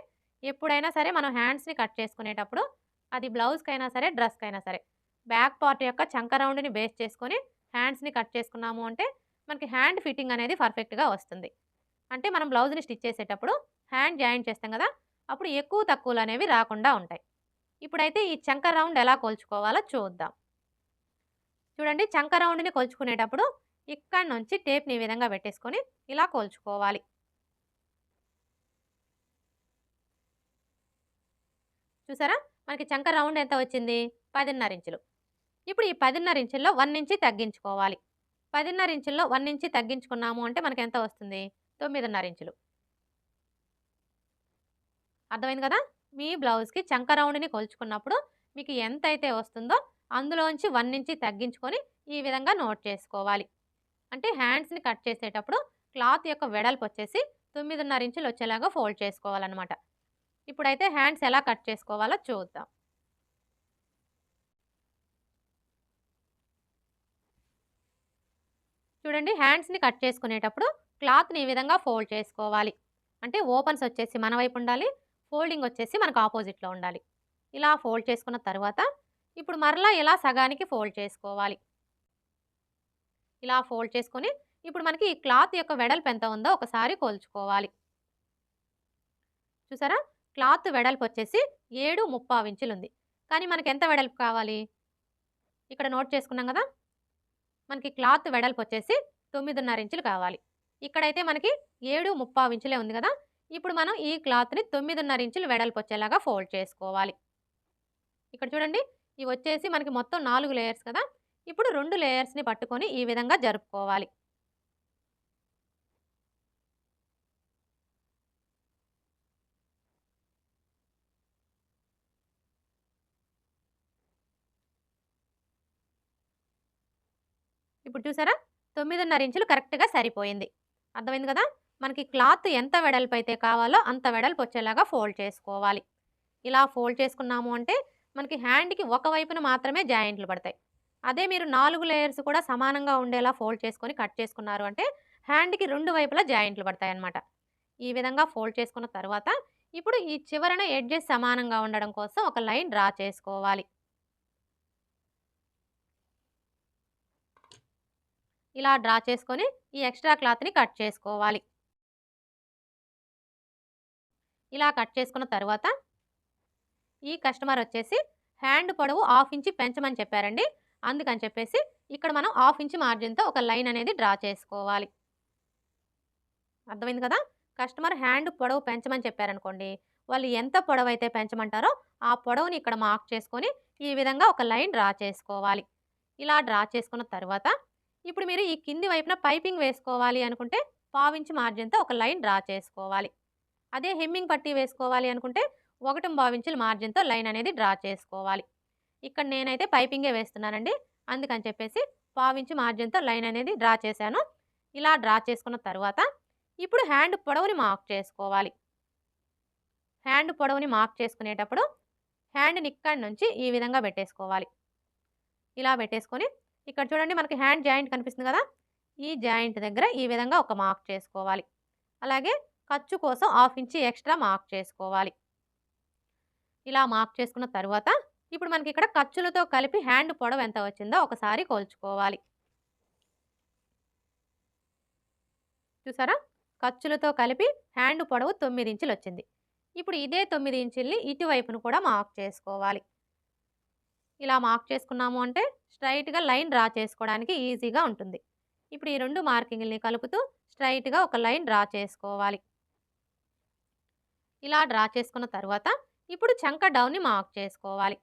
ఎప్పుడైనా సరే మనం హ్యాండ్స్ని కట్ చేసుకునేటప్పుడు అది బ్లౌజ్కైనా సరే డ్రెస్కైనా సరే బ్యాక్ పార్ట్ యొక్క చంక రౌండ్ని బేస్ చేసుకొని హ్యాండ్స్ని కట్ చేసుకున్నాము అంటే మనకి హ్యాండ్ ఫిట్టింగ్ అనేది పర్ఫెక్ట్గా వస్తుంది. అంటే మనం బ్లౌజ్ని స్టిచ్ చేసేటప్పుడు హ్యాండ్ జాయింట్ చేస్తాం కదా, అప్పుడు ఎక్కువ తక్కువలు అనేవి రాకుండా ఉంటాయి. ఇప్పుడైతే ఈ చంక రౌండ్ ఎలా కొలుచుకోవాలో చూద్దాం. చూడండి, చంక రౌండ్ని కొలుచుకునేటప్పుడు ఇక్కడ నుంచి టేప్ని ఈ విధంగా పెట్టేసుకొని ఇలా కొలుచుకోవాలి. చూసారా, మనకి చంక రౌండ్ ఎంత వచ్చింది? 10.5 ఇంచులు. ఇప్పుడు ఈ 10.5 ఇంచుల్లో 1 ఇంచి తగ్గించుకోవాలి. 10.5 ఇంచుల్లో 1 ఇంచి తగ్గించుకున్నాము అంటే మనకి ఎంత వస్తుంది? 9.5 ఇంచులు. అర్థమైంది కదా. మీ బ్లౌజ్‌కి చంక రౌండ్‌ని కొలుచుకున్నప్పుడు మీకు ఎంతైతే వస్తుందో అందులోంచి 1 ఇంచ్ తగ్గించుకొని ఈ విధంగా నోట్ చేసుకోవాలి. అంటే హ్యాండ్స్‌ని కట్ చేసేటప్పుడు క్లాత్ యొక్క వెడల్పు వచ్చేసి 9.5 ఇంచులు వచ్చేలాగా ఫోల్డ్ చేసుకోవాలన్నమాట. ఇప్పుడైతే హ్యాండ్స్ ఎలా కట్ చేసుకోవాలో చూద్దాం. చూడండి, హ్యాండ్స్‌ని కట్ చేసుకునేటప్పుడు క్లాత్‌ని ఈ విధంగా ఫోల్డ్ చేసుకోవాలి. అంటే ఓపెన్స్ వచ్చేసి మన వైపు ఉండాలి. ఫోల్డింగ్ వచ్చేసి మనకు ఆపోజిట్‌లో ఉండాలి. ఇలా ఫోల్డ్ చేసుకున్న తర్వాత ఇప్పుడు మరలా ఇలా సగానికి ఫోల్డ్ చేసుకోవాలి. ఇలా ఫోల్డ్ చేసుకొని ఇప్పుడు మనకి ఈ క్లాత్ యొక్క వెడల్పు ఎంత ఉందో ఒకసారి కొలుచుకోవాలి. చూసారా? క్లాత్ వెడల్పు వచ్చేసి 7.75 ఇంచులు ఉంది. కానీ మనకి ఎంత వెడల్పు కావాలి? ఇక్కడ నోట్ చేసుకున్నాం కదా! మనకి క్లాత్ వెడల్పు వచ్చేసి 9.5 ఇంచులు కావాలి. ఇక్కడైతే మనకి 7.75 ఇంచులే ఉంది కదా! ఇప్పుడు మనం ఈ క్లాత్‌ని 9.5 ఇంచులు వెడల్పు వచ్చేలాగా ఫోల్డ్ చేసుకోవాలి. ఇక్కడ చూడండి, ఇవి వచ్చేసి మనకి మొత్తం 4 లేయర్స్ కదా! ఇప్పుడు 2 లేయర్స్‌ని పట్టుకొని ఈ విధంగా జరుపుకోవాలి. ఇప్పుడు చూసారా? 9.5 ఇంచులు కరెక్ట్‌గా సరిపోయింది. అర్థమైంది కదా! మనకి క్లాత్ ఎంత వెడల్పు అయితే కావాలో అంత వెడల్పు వచ్చేలాగా ఫోల్డ్ చేసుకోవాలి. ఇలా ఫోల్డ్ చేసుకున్నాము అంటే మనకి హ్యాండ్‌కి ఒక వైపున మాత్రమే జాయింట్లు పడతాయి. అదే మీరు 4 లేయర్స్ కూడా సమానంగా ఉండేలా ఫోల్డ్ చేసుకొని కట్ చేసుకున్నారు అంటే హ్యాండ్‌కి 2 వైపులా జాయింట్లు పడతాయన్నమాట. ఈ విధంగా ఫోల్డ్ చేసుకున్న తర్వాత ఇప్పుడు ఈ చివరన ఎడ్జెస్ సమానంగా ఉండడం కోసం ఒక లైన్ డ్రా చేసుకోవాలి. ఇలా డ్రా చేసుకొని ఈ ఎక్స్ట్రా క్లాత్‌ని కట్ చేసుకోవాలి. ఇలా కట్ చేసుకున్న తర్వాత ఈ కస్టమర్ వచ్చేసి హ్యాండ్ పొడవు 1/2 ఇంచ్ పెంచమని చెప్పారండి. అందుకని చెప్పేసి ఇక్కడ మనం 1/2 ఇంచ్ మార్జిన్‌తో ఒక లైన్ అనేది డ్రా చేసుకోవాలి. అర్థమైంది కదా! కస్టమర్ హ్యాండ్ పొడవు పెంచమని చెప్పారనుకోండి, వాళ్ళు ఎంత పొడవైతే పెంచమంటారో ఆ పొడవుని ఇక్కడ మార్క్ చేసుకొని ఈ విధంగా ఒక లైన్ డ్రా చేసుకోవాలి. ఇలా డ్రా చేసుకున్న తర్వాత ఇప్పుడు మీరు ఈ కింది వైపున పైపింగ్ వేసుకోవాలి అనుకుంటే 1/2 ఇంచ్ మార్జిన్‌తో ఒక లైన్ డ్రా చేసుకోవాలి. అదే హెమ్మింగ్ పట్టీ వేసుకోవాలి అనుకుంటే 1.25 ఇంచుల మార్జిన్‌తో లైన్ అనేది డ్రా చేసుకోవాలి. ఇక్కడ నేనైతే పైపింగే వేస్తున్నానండి. అందుకని చెప్పేసి 1/2 ఇంచ్ మార్జిన్‌తో లైన్ అనేది డ్రా చేశాను. ఇలా డ్రా చేసుకున్న తర్వాత ఇప్పుడు హ్యాండ్ పొడవుని మార్క్ చేసుకోవాలి. హ్యాండ్ పొడవుని మార్క్ చేసుకునేటప్పుడు హ్యాండ్‌ని ఇక్కడి నుంచి ఈ విధంగా పెట్టేసుకోవాలి. ఇలా పెట్టేసుకొని ఇక్కడ చూడండి, మనకి హ్యాండ్ జాయింట్ కనిపిస్తుంది కదా! ఈ జాయింట్ దగ్గర ఈ విధంగా ఒక మార్క్ చేసుకోవాలి. అలాగే ఖర్చు కోసం 1/2 ఇంచ్ ఎక్స్ట్రా మార్క్ చేసుకోవాలి. ఇలా మార్క్ చేసుకున్న తర్వాత ఇప్పుడు మనకి ఇక్కడ ఖర్చులతో కలిపి హ్యాండ్ పొడవు ఎంత వచ్చిందో ఒకసారి కొలుచుకోవాలి. చూసారా? ఖర్చులతో కలిపి హ్యాండ్ పొడవు 9 ఇంచులు వచ్చింది. ఇప్పుడు ఇదే 9 ఇంచుల్ని ఇటువైపును కూడా మార్క్ చేసుకోవాలి. ఇలా మార్క్ చేసుకున్నాము అంటే స్ట్రైట్‌గా లైన్ డ్రా చేసుకోవడానికి ఈజీగా ఉంటుంది. ఇప్పుడు ఈ 2 మార్కింగ్‌లని కలుపుతూ స్ట్రైట్‌గా ఒక లైన్ డ్రా చేసుకోవాలి. ఇలా డ్రా చేసుకున్న తర్వాత ఇప్పుడు చంక డౌన్‌ని మార్క్ చేసుకోవాలి.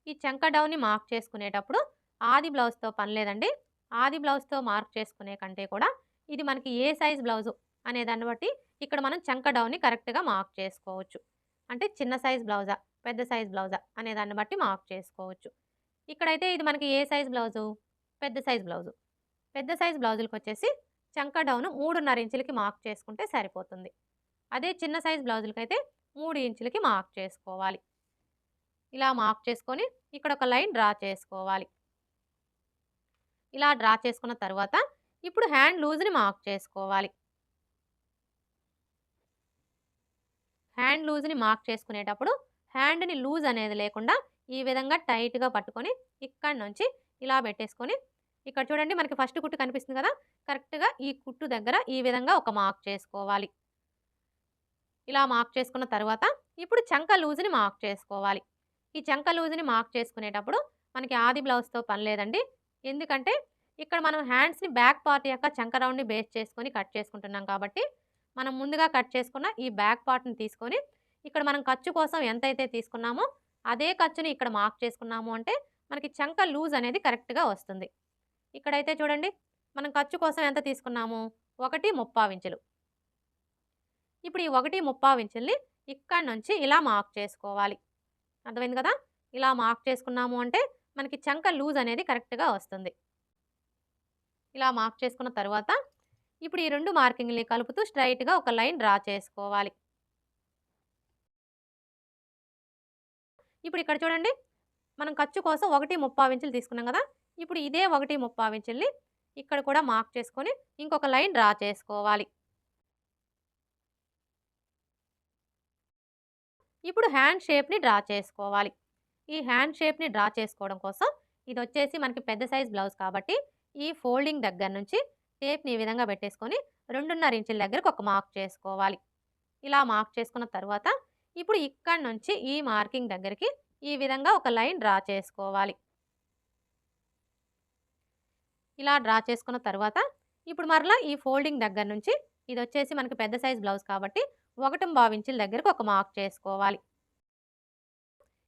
ఈ చంక డౌన్‌ని మార్క్ చేసుకునేటప్పుడు ఆది బ్లౌజ్‌తో పని లేదండి. ఆది బ్లౌజ్‌తో మార్క్ చేసుకునే కంటే కూడా ఇది మనకి ఏ సైజ్ బ్లౌజు అనే దాన్ని బట్టి ఇక్కడ మనం చంక డౌన్‌ని కరెక్ట్‌గా మార్క్ చేసుకోవచ్చు. అంటే చిన్న సైజ్ బ్లౌజా, పెద్ద సైజ్ బ్లౌజా అనే దాన్ని బట్టి మార్క్ చేసుకోవచ్చు. ఇక్కడైతే ఇది మనకి ఏ సైజ్ బ్లౌజు? పెద్ద సైజ్ బ్లౌజు. పెద్ద సైజ్ బ్లౌజులకొచ్చేసి చంక డౌన్ 3.5 ఇంచులకి మార్క్ చేసుకుంటే సరిపోతుంది. అదే చిన్న సైజ్ బ్లౌజులకైతే 3 ఇంచులకి మార్క్ చేసుకోవాలి. ఇలా మార్క్ చేసుకొని ఇక్కడ ఒక లైన్ డ్రా చేసుకోవాలి. ఇలా డ్రా చేసుకున్న తర్వాత ఇప్పుడు హ్యాండ్ లూజ్‌ని మార్క్ చేసుకోవాలి. హ్యాండ్ లూజ్‌ని మార్క్ చేసుకునేటప్పుడు హ్యాండ్‌ని లూజ్ అనేది లేకుండా ఈ విధంగా టైట్‌గా పట్టుకొని ఇక్కడి నుంచి ఇలా పెట్టేసుకొని ఇక్కడ చూడండి, మనకి ఫస్ట్ కుట్టు కనిపిస్తుంది కదా! కరెక్ట్‌గా ఈ కుట్టు దగ్గర ఈ విధంగా ఒక మార్క్ చేసుకోవాలి. ఇలా మార్క్ చేసుకున్న తర్వాత ఇప్పుడు చంక లూజ్‌ని మార్క్ చేసుకోవాలి. ఈ చంక లూజ్‌ని మార్క్ చేసుకునేటప్పుడు మనకి ఆది బ్లౌజ్‌తో పని లేదండి. ఎందుకంటే ఇక్కడ మనం హ్యాండ్స్‌ని బ్యాక్ పార్ట్ యొక్క చంక రౌండ్‌ని బేస్ చేసుకొని కట్ చేసుకుంటున్నాం కాబట్టి మనం ముందుగా కట్ చేసుకున్న ఈ బ్యాక్ పార్ట్‌ని తీసుకొని ఇక్కడ మనం ఖర్చు కోసం ఎంతైతే తీసుకున్నామో అదే ఖర్చుని ఇక్కడ మార్క్ చేసుకున్నాము అంటే మనకి చంక లూజ్ అనేది కరెక్ట్‌గా వస్తుంది. ఇక్కడైతే చూడండి, మనం ఖర్చు కోసం ఎంత తీసుకున్నాము? 1.35 ఇంచులు. ఇప్పుడు ఈ 1.35 ఇంచుల్ని ఇక్కడ నుంచి ఇలా మార్క్ చేసుకోవాలి. అర్థమైంది కదా? ఇలా మార్క్ చేసుకున్నాము అంటే మనకి చంక లూజ్ అనేది కరెక్ట్‌గా వస్తుంది. ఇలా మార్క్ చేసుకున్న తర్వాత ఇప్పుడు ఈ 2 మార్కింగ్‌ని కలుపుతూ స్ట్రెయిట్‌గా ఒక లైన్ డ్రా చేసుకోవాలి. ఇప్పుడు ఇక్కడ చూడండి, మనం ఖర్చు కోసం 1.35 ఇంచులు తీసుకున్నాం కదా! ఇప్పుడు ఇదే 1.35 ఇంచుల్ని ఇక్కడ కూడా మార్క్ చేసుకొని ఇంకొక లైన్ డ్రా చేసుకోవాలి. ఇప్పుడు హ్యాండ్ షేప్‌ని డ్రా చేసుకోవాలి. ఈ హ్యాండ్ షేప్‌ని డ్రా చేసుకోవడం కోసం ఇదొచ్చేసి మనకి పెద్ద సైజ్ బ్లౌజ్ కాబట్టి ఈ ఫోల్డింగ్ దగ్గర నుంచి టేప్‌ని ఈ విధంగా పెట్టేసుకొని 2.5 ఇంచుల దగ్గరకు ఒక మార్క్ చేసుకోవాలి. ఇలా మార్క్ చేసుకున్న తర్వాత ఇప్పుడు ఇక్కడి నుంచి ఈ మార్కింగ్ దగ్గరికి ఈ విధంగా ఒక లైన్ డ్రా చేసుకోవాలి. ఇలా డ్రా చేసుకున్న తర్వాత ఇప్పుడు మరలా ఈ ఫోల్డింగ్ దగ్గర నుంచి ఇదొచ్చేసి మనకి పెద్ద సైజ్ బ్లౌజ్ కాబట్టి 1.25 ఇంచుల దగ్గరకు ఒక మార్క్ చేసుకోవాలి.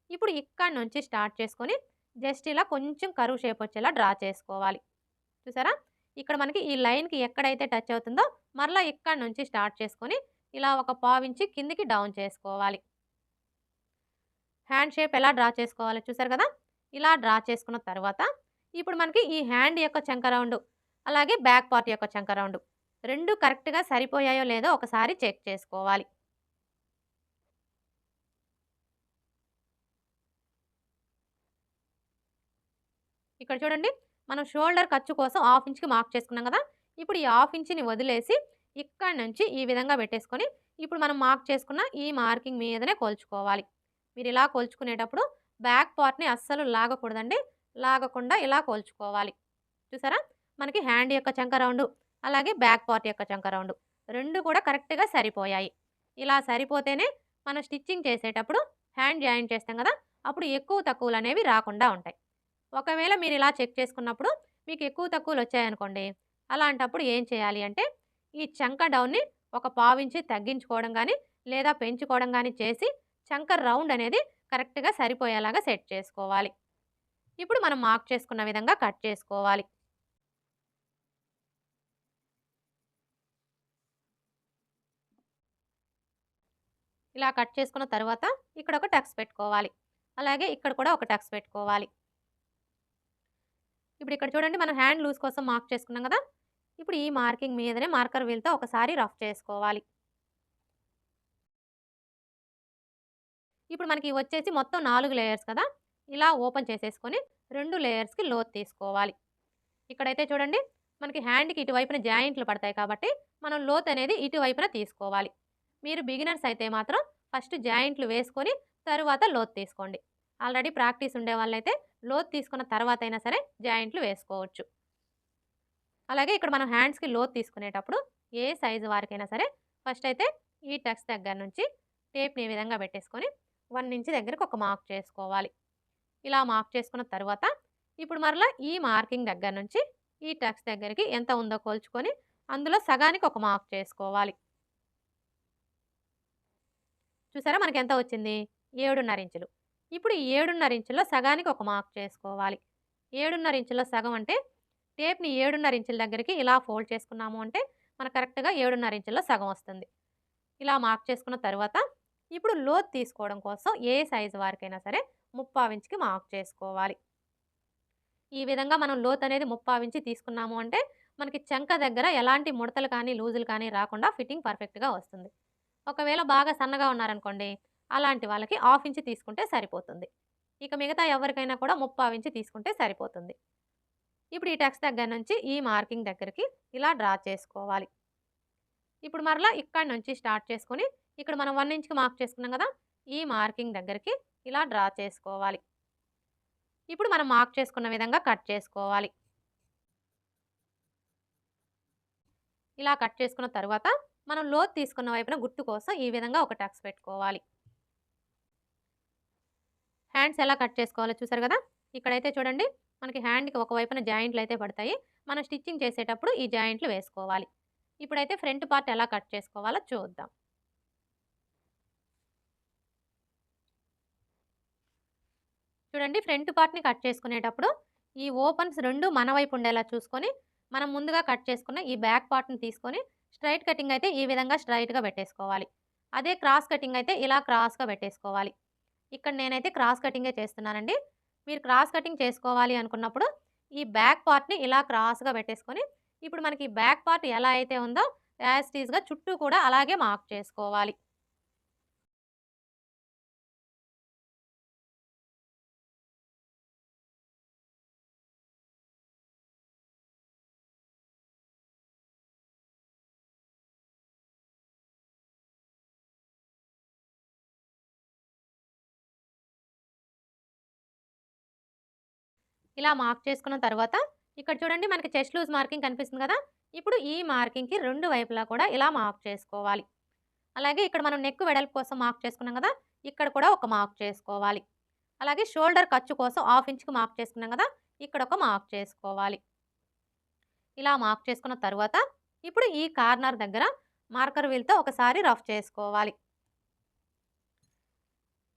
ఇప్పుడు ఇక్కడి నుంచి స్టార్ట్ చేసుకొని జస్ట్ ఇలా కొంచెం కర్వ్ షేప్ వచ్చేలా డ్రా చేసుకోవాలి. చూసారా? ఇక్కడ మనకి ఈ లైన్‌కి ఎక్కడైతే టచ్ అవుతుందో మరలా ఇక్కడి నుంచి స్టార్ట్ చేసుకొని ఇలా ఒక పావించి కిందికి డౌన్ చేసుకోవాలి. హ్యాండ్ షేప్ ఎలా డ్రా చేసుకోవాలో చూసారు కదా? ఇలా డ్రా చేసుకున్న తర్వాత ఇప్పుడు మనకి ఈ హ్యాండ్ యొక్క చంక రౌండ్ అలాగే బ్యాక్ పార్ట్ యొక్క చంక రౌండ్ 2 కరెక్ట్‌గా సరిపోయాయో లేదో ఒకసారి చెక్ చేసుకోవాలి. ఇక్కడ చూడండి, మనం షోల్డర్ ఖర్చు కోసం 1/2 ఇంచ్‌కి మార్క్ చేసుకున్నాం కదా! ఇప్పుడు ఈ 1/2 ఇంచ్‌ని వదిలేసి ఇక్కడి నుంచి ఈ విధంగా పెట్టేసుకొని ఇప్పుడు మనం మార్క్ చేసుకున్న ఈ మార్కింగ్ మీదనే కొలుచుకోవాలి. మీరు ఇలా కొలుచుకునేటప్పుడు బ్యాక్ పార్ట్‌ని అస్సలు లాగకూడదండి. లాగకుండా ఇలా కొలుచుకోవాలి. చూసారా? మనకి హ్యాండ్ యొక్క చంక రౌండు, అలాగే బ్యాక్ పార్ట్ యొక్క చంక రౌండు 2 కూడా కరెక్ట్‌గా సరిపోయాయి. ఇలా సరిపోతేనే మనం స్టిచ్చింగ్ చేసేటప్పుడు హ్యాండ్ జాయింట్ చేస్తాం కదా! అప్పుడు ఎక్కువ తక్కువలనేవి రాకుండా ఉంటాయి. ఒకవేళ మీరు ఇలా చెక్ చేసుకున్నప్పుడు మీకు ఎక్కువ తక్కువలు వచ్చాయనుకోండి, అలాంటప్పుడు ఏం చేయాలి అంటే ఈ చంక డౌన్ని ఒక పావించి తగ్గించుకోవడం కానీ లేదా పెంచుకోవడం కానీ చేసి చంక రౌండ్ అనేది కరెక్ట్‌గా సరిపోయేలాగా సెట్ చేసుకోవాలి. ఇప్పుడు మనం మార్క్ చేసుకున్న విధంగా కట్ చేసుకోవాలి. ఇలా కట్ చేసుకున్న తర్వాత ఇక్కడ ఒక టక్స్ పెట్టుకోవాలి. అలాగే ఇక్కడ కూడా ఒక టక్స్ పెట్టుకోవాలి. ఇప్పుడు ఇక్కడ చూడండి, మనం హ్యాండ్ లూజ్ కోసం మార్క్ చేసుకున్నాం కదా! ఇప్పుడు ఈ మార్కింగ్ మీదనే మార్కర్ వీల్‌తో ఒకసారి రఫ్ చేసుకోవాలి. ఇప్పుడు మనకి వచ్చేసి మొత్తం 4 లేయర్స్ కదా! ఇలా ఓపెన్ చేసేసుకొని 2 లేయర్స్‌కి లోతు తీసుకోవాలి. ఇక్కడైతే చూడండి, మనకి హ్యాండ్‌కి ఇటువైపున జాయింట్లు పడతాయి కాబట్టి మనం లోతు అనేది ఇటువైపున తీసుకోవాలి. మీరు బిగినర్స్ అయితే మాత్రం ఫస్ట్ జాయింట్లు వేసుకొని తరువాత లోతు తీసుకోండి. ఆల్రెడీ ప్రాక్టీస్ ఉండేవాళ్ళైతే లోతు తీసుకున్న తర్వాత అయినా సరే జాయింట్లు వేసుకోవచ్చు. అలాగే ఇక్కడ మనం హ్యాండ్స్‌కి లోతు తీసుకునేటప్పుడు ఏ సైజు వారికైనా సరే ఫస్ట్ అయితే ఈ టక్స్ దగ్గర నుంచి టేప్‌ని ఈ విధంగా పెట్టేసుకొని 1 ఇంచ్ దగ్గరకు ఒక మార్క్ చేసుకోవాలి. ఇలా మార్క్ చేసుకున్న తర్వాత ఇప్పుడు మరలా ఈ మార్కింగ్ దగ్గర నుంచి ఈ టక్స్ దగ్గరికి ఎంత ఉందో కొలుచుకొని అందులో సగానికి ఒక మార్క్ చేసుకోవాలి. చూసారా మనకి ఎంత వచ్చింది? 7.5 ఇంచులు. ఇప్పుడు ఈ 7.5 ఇంచుల్లో సగానికి ఒక మార్క్ చేసుకోవాలి. 7.5 ఇంచుల్లో సగం అంటే టేప్‌ని 7.5 ఇంచుల దగ్గరికి ఇలా ఫోల్డ్ చేసుకున్నాము అంటే మనకు కరెక్ట్‌గా 7.5 ఇంచుల్లో సగం వస్తుంది. ఇలా మార్క్ చేసుకున్న తర్వాత ఇప్పుడు లోతు తీసుకోవడం కోసం ఏ సైజు వారికైనా సరే 3/4 ఇంచుకి మార్క్ చేసుకోవాలి. ఈ విధంగా మనం లోతు అనేది 3/4 ఇంచు తీసుకున్నాము అంటే మనకి చంక దగ్గర ఎలాంటి ముడతలు కానీ, లూజులు కానీ రాకుండా ఫిట్టింగ్ పర్ఫెక్ట్‌గా వస్తుంది. ఒకవేళ బాగా సన్నగా ఉన్నారనుకోండి, అలాంటి వాళ్ళకి 1/2 ఇంచు తీసుకుంటే సరిపోతుంది. ఇక మిగతా ఎవరికైనా కూడా 3/4 ఇంచు తీసుకుంటే సరిపోతుంది. ఇప్పుడు ఈ టక్స్ దగ్గర నుంచి ఈ మార్కింగ్ దగ్గరికి ఇలా డ్రా చేసుకోవాలి. ఇప్పుడు మరలా ఇక్కడి నుంచి స్టార్ట్ చేసుకొని ఇక్కడ మనం 1 ఇంచ్‌కి మార్క్ చేసుకున్నాం కదా! ఈ మార్కింగ్ దగ్గరికి ఇలా డ్రా చేసుకోవాలి. ఇప్పుడు మనం మార్క్ చేసుకున్న విధంగా కట్ చేసుకోవాలి. ఇలా కట్ చేసుకున్న తర్వాత మనం లోతు తీసుకున్న వైపున గుర్తు కోసం ఈ విధంగా ఒక టక్స్ పెట్టుకోవాలి. హ్యాండ్స్ ఎలా కట్ చేసుకోవాలో చూసారు కదా! ఇక్కడైతే చూడండి, మనకి హ్యాండ్‌కి ఒకవైపున జాయింట్లు అయితే పడతాయి. మనం స్టిచ్చింగ్ చేసేటప్పుడు ఈ జాయింట్లు వేసుకోవాలి. ఇప్పుడైతే ఫ్రంట్ పార్ట్ ఎలా కట్ చేసుకోవాలో చూద్దాం. చూడండి, ఫ్రంట్ పార్ట్‌ని కట్ చేసుకునేటప్పుడు ఈ ఓపెన్స్ 2 మన వైపు ఉండేలా చూసుకొని మనం ముందుగా కట్ చేసుకున్న ఈ బ్యాక్ పార్ట్‌ని తీసుకొని స్ట్రెయిట్ కటింగ్ అయితే ఈ విధంగా స్ట్రెయిట్‌గా పెట్టేసుకోవాలి. అదే క్రాస్ కటింగ్ అయితే ఇలా క్రాస్‌గా పెట్టేసుకోవాలి. ఇక్కడ నేనైతే క్రాస్ కటింగే చేస్తున్నానండి. మీరు క్రాస్ కటింగ్ చేసుకోవాలి అనుకున్నప్పుడు ఈ బ్యాక్ పార్ట్‌ని ఇలా క్రాస్‌గా పెట్టేసుకొని, ఇప్పుడు మనకి ఈ బ్యాక్ పార్ట్ ఎలా అయితే ఉందో యాజ్ ఇట్ ఈజ్‌గా చుట్టూ కూడా అలాగే మార్క్ చేసుకోవాలి. ఇలా మార్క్ చేసుకున్న తర్వాత ఇక్కడ చూడండి మనకి చెస్ట్ లూజ్ మార్కింగ్ కనిపిస్తుంది కదా! ఇప్పుడు ఈ మార్కింగ్‌కి 2 వైపులా కూడా ఇలా మార్క్ చేసుకోవాలి. అలాగే ఇక్కడ మనం నెక్ వెడల్పు కోసం మార్క్ చేసుకున్నాం కదా! ఇక్కడ కూడా ఒక మార్క్ చేసుకోవాలి. అలాగే షోల్డర్ ఖర్చు కోసం హాఫ్ ఇంచ్‌కి మార్క్ చేసుకున్నాం కదా! ఇక్కడ ఒక మార్క్ చేసుకోవాలి. ఇలా మార్క్ చేసుకున్న తర్వాత ఇప్పుడు ఈ కార్నర్ దగ్గర మార్కర్ వీల్‌తో ఒకసారి రఫ్ చేసుకోవాలి.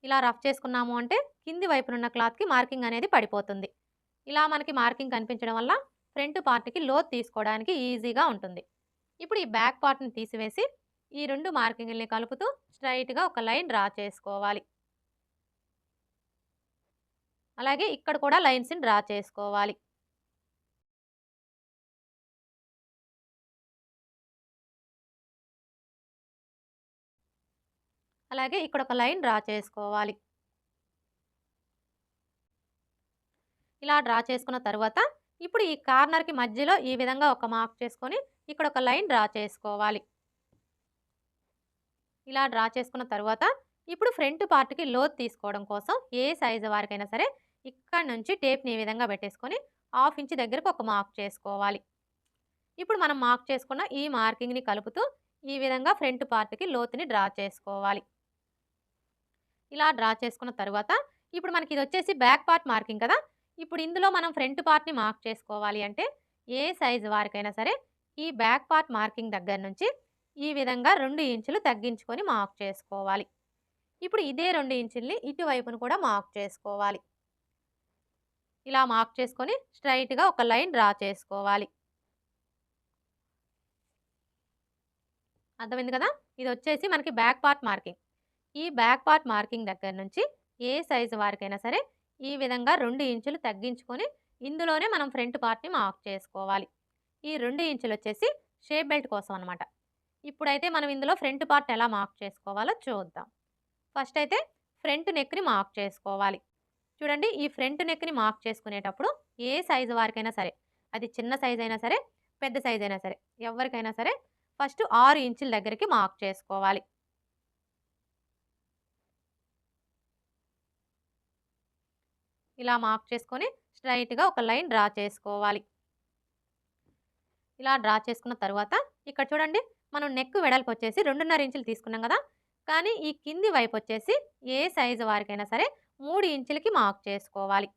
ఇలా రఫ్ చేసుకున్నాము అంటే కింది వైపునున్న క్లాత్‌కి మార్కింగ్ అనేది పడిపోతుంది. ఇలా మనకి మార్కింగ్ కనిపించడం వల్ల ఫ్రంట్ పార్ట్‌కి లోతు తీసుకోవడానికి ఈజీగా ఉంటుంది. ఇప్పుడు ఈ బ్యాక్ పార్ట్‌ని తీసివేసి ఈ 2 మార్కింగ్‌లని కలుపుతూ స్ట్రెయిట్‌గా ఒక లైన్ డ్రా చేసుకోవాలి. అలాగే ఇక్కడ కూడా లైన్స్‌ని డ్రా చేసుకోవాలి. అలాగే ఇక్కడ ఒక లైన్ డ్రా చేసుకోవాలి. ఇలా డ్రా చేసుకున్న తర్వాత ఇప్పుడు ఈ కార్నర్‌కి మధ్యలో ఈ విధంగా ఒక మార్క్ చేసుకొని ఇక్కడ ఒక లైన్ డ్రా చేసుకోవాలి. ఇలా డ్రా చేసుకున్న తర్వాత ఇప్పుడు ఫ్రంట్ పార్ట్‌కి లోతు తీసుకోవడం కోసం ఏ సైజు వారికైనా సరే ఇక్కడ నుంచి టేప్‌ని ఈ విధంగా పెట్టేసుకొని హాఫ్ ఇంచ్ దగ్గరకు ఒక మార్క్ చేసుకోవాలి. ఇప్పుడు మనం మార్క్ చేసుకున్న ఈ మార్కింగ్‌ని కలుపుతూ ఈ విధంగా ఫ్రంట్ పార్ట్‌కి లోతుని డ్రా చేసుకోవాలి. ఇలా డ్రా చేసుకున్న తర్వాత ఇప్పుడు మనకి ఇది వచ్చేసి బ్యాక్ పార్ట్ మార్కింగ్ కదా! ఇప్పుడు ఇందులో మనం ఫ్రంట్ పార్ట్‌ని మార్క్ చేసుకోవాలి అంటే ఏ సైజు వారికైనా సరే ఈ బ్యాక్ పార్ట్ మార్కింగ్ దగ్గర నుంచి ఈ విధంగా 2 ఇంచులు తగ్గించుకొని మార్క్ చేసుకోవాలి. ఇప్పుడు ఇదే 2 ఇంచుల్ని ఇటువైపును కూడా మార్క్ చేసుకోవాలి. ఇలా మార్క్ చేసుకొని స్ట్రెయిట్‌గా ఒక లైన్ డ్రా చేసుకోవాలి. అర్థమైంది కదా! ఇది వచ్చేసి మనకి బ్యాక్ పార్ట్ మార్కింగ్. ఈ బ్యాక్ పార్ట్ మార్కింగ్ దగ్గర నుంచి ఏ సైజు వారికైనా సరే ఈ విధంగా 2 ఇంచులు తగ్గించుకొని ఇందులోనే మనం ఫ్రంట్ పార్ట్‌ని మార్క్ చేసుకోవాలి. ఈ 2 ఇంచులు వచ్చేసి షేప్ బెల్ట్ కోసం అనమాట. ఇప్పుడైతే మనం ఇందులో ఫ్రంట్ పార్ట్ ఎలా మార్క్ చేసుకోవాలో చూద్దాం. ఫస్ట్ అయితే ఫ్రంట్ నెక్‌ని మార్క్ చేసుకోవాలి. చూడండి ఈ ఫ్రంట్ నెక్‌ని మార్క్ చేసుకునేటప్పుడు ఏ సైజు వారికైనా సరే, అది చిన్న సైజ్ అయినా సరే, పెద్ద సైజ్ అయినా సరే, ఎవరికైనా సరే ఫస్ట్ 6 ఇంచుల దగ్గరికి మార్క్ చేసుకోవాలి. ఇలా మార్క్ చేసుకొని స్ట్రెయిట్‌గా ఒక లైన్ డ్రా చేసుకోవాలి. ఇలా డ్రా చేసుకున్న తర్వాత ఇక్కడ చూడండి మనం నెక్ వెడల్పు వచ్చేసి 2.5 ఇంచులు తీసుకున్నాం కదా! కానీ ఈ కింది వైపు వచ్చేసి ఏ సైజు వారికైనా సరే 3 ఇంచులకి మార్క్ చేసుకోవాలి.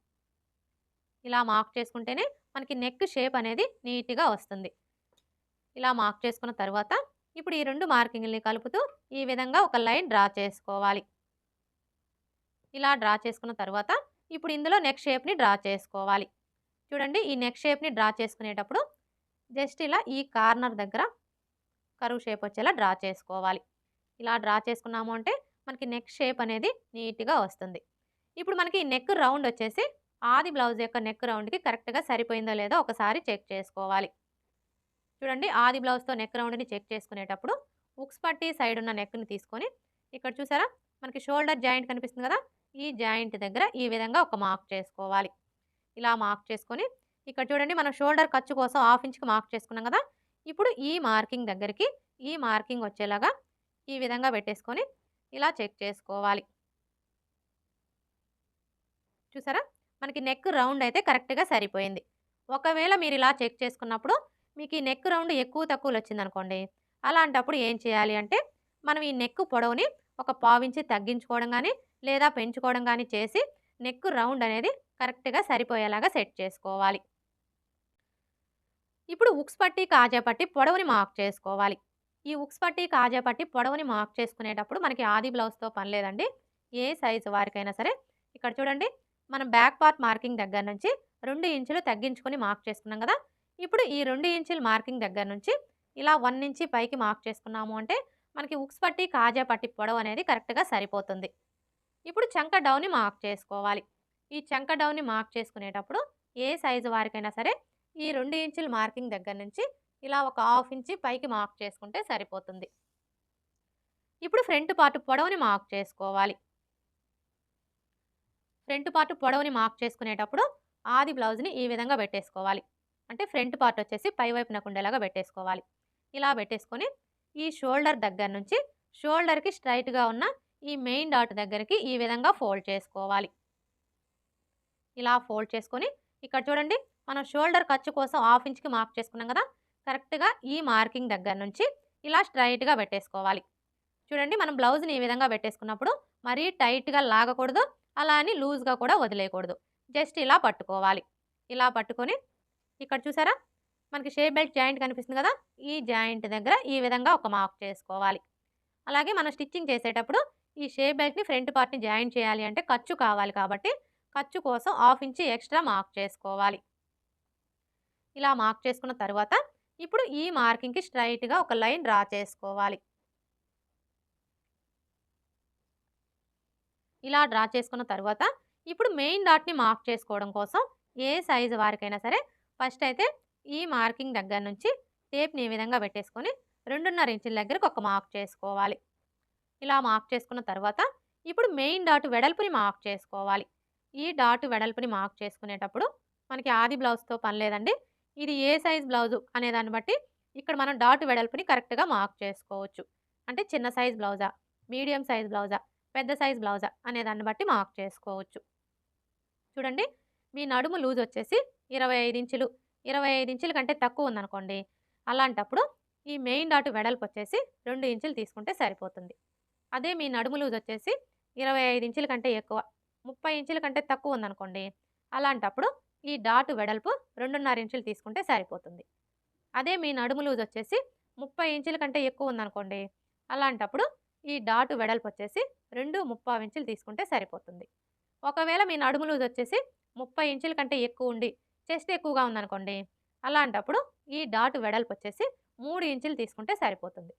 ఇలా మార్క్ చేసుకుంటేనే మనకి నెక్ షేప్ అనేది నీట్‌గా వస్తుంది. ఇలా మార్క్ చేసుకున్న తర్వాత ఇప్పుడు ఈ 2 మార్కింగ్‌లని కలుపుతూ ఈ విధంగా ఒక లైన్ డ్రా చేసుకోవాలి. ఇలా డ్రా చేసుకున్న తర్వాత ఇప్పుడు ఇందులో నెక్ షేప్‌ని డ్రా చేసుకోవాలి. చూడండి ఈ నెక్ షేప్‌ని డ్రా చేసుకునేటప్పుడు జస్ట్ ఇలా ఈ కార్నర్ దగ్గర కర్వ్ షేప్ వచ్చేలా డ్రా చేసుకోవాలి. ఇలా డ్రా చేసుకున్నాము అంటే మనకి నెక్ షేప్ అనేది నీట్‌గా వస్తుంది. ఇప్పుడు మనకి నెక్ రౌండ్ వచ్చేసి ఆది బ్లౌజ్ యొక్క నెక్ రౌండ్‌కి కరెక్ట్‌గా సరిపోయిందో లేదో ఒకసారి చెక్ చేసుకోవాలి. చూడండి ఆది బ్లౌజ్‌తో నెక్ రౌండ్‌ని చెక్ చేసుకునేటప్పుడు ఉక్స్ పట్టి సైడ్ ఉన్న నెక్‌ని తీసుకొని ఇక్కడ చూసారా మనకి షోల్డర్ జాయింట్ కనిపిస్తుంది కదా! ఈ జాయింట్ దగ్గర ఈ విధంగా ఒక మార్క్ చేసుకోవాలి. ఇలా మార్క్ చేసుకొని ఇక్కడ చూడండి మనం షోల్డర్ ఖర్చు కోసం హాఫ్ ఇంచ్‌కి మార్క్ చేసుకున్నాం కదా! ఇప్పుడు ఈ మార్కింగ్ దగ్గరికి ఈ మార్కింగ్ వచ్చేలాగా ఈ విధంగా పెట్టేసుకొని ఇలా చెక్ చేసుకోవాలి. చూసారా మనకి నెక్ రౌండ్ అయితే కరెక్ట్‌గా సరిపోయింది. ఒకవేళ మీరు ఇలా చెక్ చేసుకున్నప్పుడు మీకు ఈ నెక్ రౌండ్ ఎక్కువ తక్కువలు వచ్చిందనుకోండి, అలాంటప్పుడు ఏం చేయాలి అంటే మనం ఈ నెక్ పొడవుని ఒక పావించి తగ్గించుకోవడం గానీ, లేదా పెంచుకోవడం గానీ చేసి నెక్ రౌండ్ అనేది కరెక్ట్‌గా సరిపోయేలాగా సెట్ చేసుకోవాలి. ఇప్పుడు ఉక్స్ పట్టి, కాజా పట్టి పొడవుని మార్క్ చేసుకోవాలి. ఈ ఉక్స్ పట్టి, కాజా పట్టి పొడవుని మార్క్ చేసుకునేటప్పుడు మనకి ఆది బ్లౌజ్‌తో పని లేదండి. ఏ సైజు వారికైనా సరే ఇక్కడ చూడండి మనం బ్యాక్ పార్ట్ మార్కింగ్ దగ్గర నుంచి 2 ఇంచులు తగ్గించుకొని మార్క్ చేసుకున్నాం కదా! ఇప్పుడు ఈ 2 ఇంచుల మార్కింగ్ దగ్గర నుంచి ఇలా 1 ఇంచి పైకి మార్క్ చేసుకున్నాము అంటే మనకి ఉక్స్ పట్టి, కాజా పట్టి పొడవు అనేది కరెక్ట్‌గా సరిపోతుంది. ఇప్పుడు చంక డౌన్‌ని మార్క్ చేసుకోవాలి. ఈ చంక డౌన్‌ని మార్క్ చేసుకునేటప్పుడు ఏ సైజు వారికైనా సరే ఈ 2 ఇంచుల మార్కింగ్ దగ్గర నుంచి ఇలా ఒక హాఫ్ ఇంచి పైకి మార్క్ చేసుకుంటే సరిపోతుంది. ఇప్పుడు ఫ్రంట్ పార్ట్ పొడవుని మార్క్ చేసుకోవాలి. ఫ్రంట్ పార్ట్ పొడవుని మార్క్ చేసుకునేటప్పుడు ఆది బ్లౌజ్‌ని ఈ విధంగా పెట్టేసుకోవాలి. అంటే ఫ్రంట్ పార్ట్ వచ్చేసి పై వైపునకు ఉండేలాగా పెట్టేసుకోవాలి. ఇలా పెట్టేసుకొని ఈ షోల్డర్ దగ్గర నుంచి షోల్డర్‌కి స్ట్రెయిట్‌గా ఉన్న ఈ మెయిన్ డాట్ దగ్గరికి ఈ విధంగా ఫోల్డ్ చేసుకోవాలి. ఇలా ఫోల్డ్ చేసుకొని ఇక్కడ చూడండి మనం షోల్డర్ ఖర్చు కోసం హాఫ్ ఇంచ్‌కి మార్క్ చేసుకున్నాం కదా! కరెక్ట్‌గా ఈ మార్కింగ్ దగ్గర నుంచి ఇలా స్ట్రెయిట్‌గా పెట్టేసుకోవాలి. చూడండి మనం బ్లౌజ్‌ని ఈ విధంగా పెట్టేసుకున్నప్పుడు మరీ టైట్‌గా లాగకూడదు. అలా అని లూజ్‌గా కూడా వదిలేయకూడదు. జస్ట్ ఇలా పట్టుకోవాలి. ఇలా పట్టుకొని ఇక్కడ చూసారా? మనకి షేప్ బెల్ట్ జాయింట్ కనిపిస్తుంది కదా! ఈ జాయింట్ దగ్గర ఈ విధంగా ఒక మార్క్ చేసుకోవాలి. అలాగే మనం స్టిచ్చింగ్ చేసేటప్పుడు ఈ షేప్ బెల్ట్‌ని ఫ్రంట్ పార్ట్‌ని జాయిన్ చేయాలి అంటే ఖర్చు కావాలి కాబట్టి ఖర్చు కోసం హాఫ్ ఇంచ్ ఎక్స్ట్రా మార్క్ చేసుకోవాలి. ఇలా మార్క్ చేసుకున్న తర్వాత ఇప్పుడు ఈ మార్కింగ్‌కి స్ట్రెయిట్‌గా ఒక లైన్ డ్రా చేసుకోవాలి. ఇలా డ్రా చేసుకున్న తర్వాత ఇప్పుడు మెయిన్ డాట్‌ని మార్క్ చేసుకోవడం కోసం ఏ సైజు వారికైనా సరే ఫస్ట్ అయితే ఈ మార్కింగ్ దగ్గర నుంచి టేప్‌ని ఈ విధంగా పెట్టేసుకొని 2.5 ఇంచుల దగ్గరకు ఒక మార్క్ చేసుకోవాలి. ఇలా మార్క్ చేసుకున్న తర్వాత ఇప్పుడు మెయిన్ డాట్ వెడల్పుని మార్క్ చేసుకోవాలి. ఈ డాట్ వెడల్పుని మార్క్ చేసుకునేటప్పుడు మనకి ఆది బ్లౌజ్‌తో పని లేదండి. ఇది ఏ సైజ్ బ్లౌజు అనే దాన్ని బట్టి ఇక్కడ మనం డాట్ వెడల్పుని కరెక్ట్‌గా మార్క్ చేసుకోవచ్చు. అంటే చిన్న సైజ్ బ్లౌజా, మీడియం సైజ్ బ్లౌజా, పెద్ద సైజ్ బ్లౌజా అనే దాన్ని బట్టి మార్క్ చేసుకోవచ్చు. చూడండి మీ నడుము లూజ్ వచ్చేసి 25 ఇంచులు, 25 ఇంచుల కంటే తక్కువ ఉందనుకోండి. అలాంటప్పుడు ఈ మెయిన్ డాట్ వెడల్పు వచ్చేసి 2 ఇంచులు తీసుకుంటే సరిపోతుంది. అదే మీ నడుము లూజ్ వచ్చేసి 25 ఇంచుల కంటే ఎక్కువ, 30 ఇంచుల కంటే తక్కువ ఉందనుకోండి. అలాంటప్పుడు ఈ డాట్ వెడల్పు 2.5 ఇంచులు తీసుకుంటే సరిపోతుంది. అదే మీ నడుము లూజ్ వచ్చేసి 30 ఇంచుల కంటే ఎక్కువ ఉందనుకోండి. అలాంటప్పుడు ఈ డాట్ వెడల్పు వచ్చేసి 2.75 ఇంచులు తీసుకుంటే సరిపోతుంది. ఒకవేళ మీ నడుము లూజ్ వచ్చేసి 30 ఇంచుల కంటే ఎక్కువ ఉండి చెస్ట్ ఎక్కువగా ఉందనుకోండి. అలాంటప్పుడు ఈ డాట్ వెడల్పు వచ్చేసి 3 ఇంచులు తీసుకుంటే సరిపోతుంది.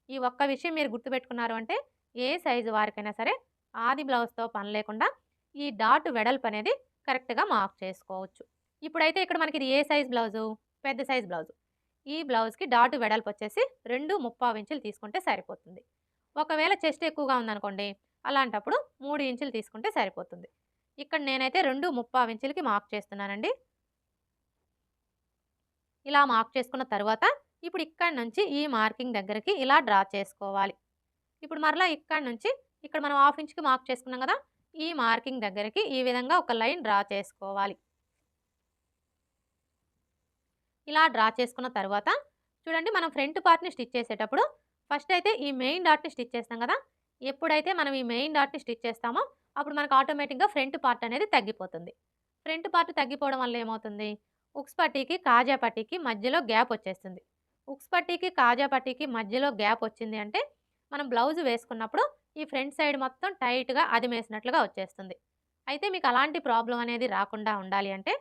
ఈ ఒక్క విషయం మీరు గుర్తుపెట్టుకున్నారు అంటే ఏ సైజు వారికైనా సరే ఆది బ్లౌజ్‌తో పని లేకుండా ఈ డాట్ వెడల్పు అనేది కరెక్ట్‌గా మార్క్ చేసుకోవచ్చు. ఇప్పుడైతే ఇక్కడ మనకి ఇది ఏ సైజ్ బ్లౌజు? పెద్ద సైజ్ బ్లౌజు. ఈ బ్లౌజ్‌కి డాట్ వెడల్పు వచ్చేసి 2.75 ఇంచులు తీసుకుంటే సరిపోతుంది. ఒకవేళ చెస్ట్ ఎక్కువగా ఉందనుకోండి. అలాంటప్పుడు 3 ఇంచులు తీసుకుంటే సరిపోతుంది. ఇక్కడ నేనైతే 2.75 ఇంచులకి మార్క్ చేస్తున్నానండి. ఇలా మార్క్ చేసుకున్న తరువాత ఇప్పుడు ఇక్కడి నుంచి ఈ మార్కింగ్ దగ్గరికి ఇలా డ్రా చేసుకోవాలి. ఇప్పుడు మరలా ఇక్కడి నుంచి ఇక్కడ మనం హాఫ్ ఇంచ్‌కి మార్క్ చేసుకున్నాం కదా! ఈ మార్కింగ్ దగ్గరికి ఈ విధంగా ఒక లైన్ డ్రా చేసుకోవాలి. ఇలా డ్రా చేసుకున్న తర్వాత చూడండి మనం ఫ్రంట్ పార్ట్‌ని స్టిచ్ చేసేటప్పుడు ఫస్ట్ అయితే ఈ మెయిన్ డాట్‌ని స్టిచ్ చేస్తాం కదా! ఎప్పుడైతే మనం ఈ మెయిన్ డాట్‌ని స్టిచ్ చేస్తామో అప్పుడు మనకు ఆటోమేటిక్‌గా ఫ్రంట్ పార్ట్ అనేది తగ్గిపోతుంది. ఫ్రంట్ పార్ట్ తగ్గిపోవడం వల్ల ఏమవుతుంది? ఉక్స్ పట్టీకి, కాజా పట్టీకి మధ్యలో గ్యాప్ వచ్చేస్తుంది. ఉక్స్ పట్టీకి, కాజా పట్టీకి మధ్యలో గ్యాప్ వచ్చింది అంటే మనం బ్లౌజ్ వేసుకున్నప్పుడు ఈ ఫ్రంట్ సైడ్ మొత్తం టైట్‌గా అదిమేసినట్లుగా వచ్చేస్తుంది. అయితే మీకు అలాంటి ప్రాబ్లమ్ అనేది రాకుండా ఉండాలి అంటే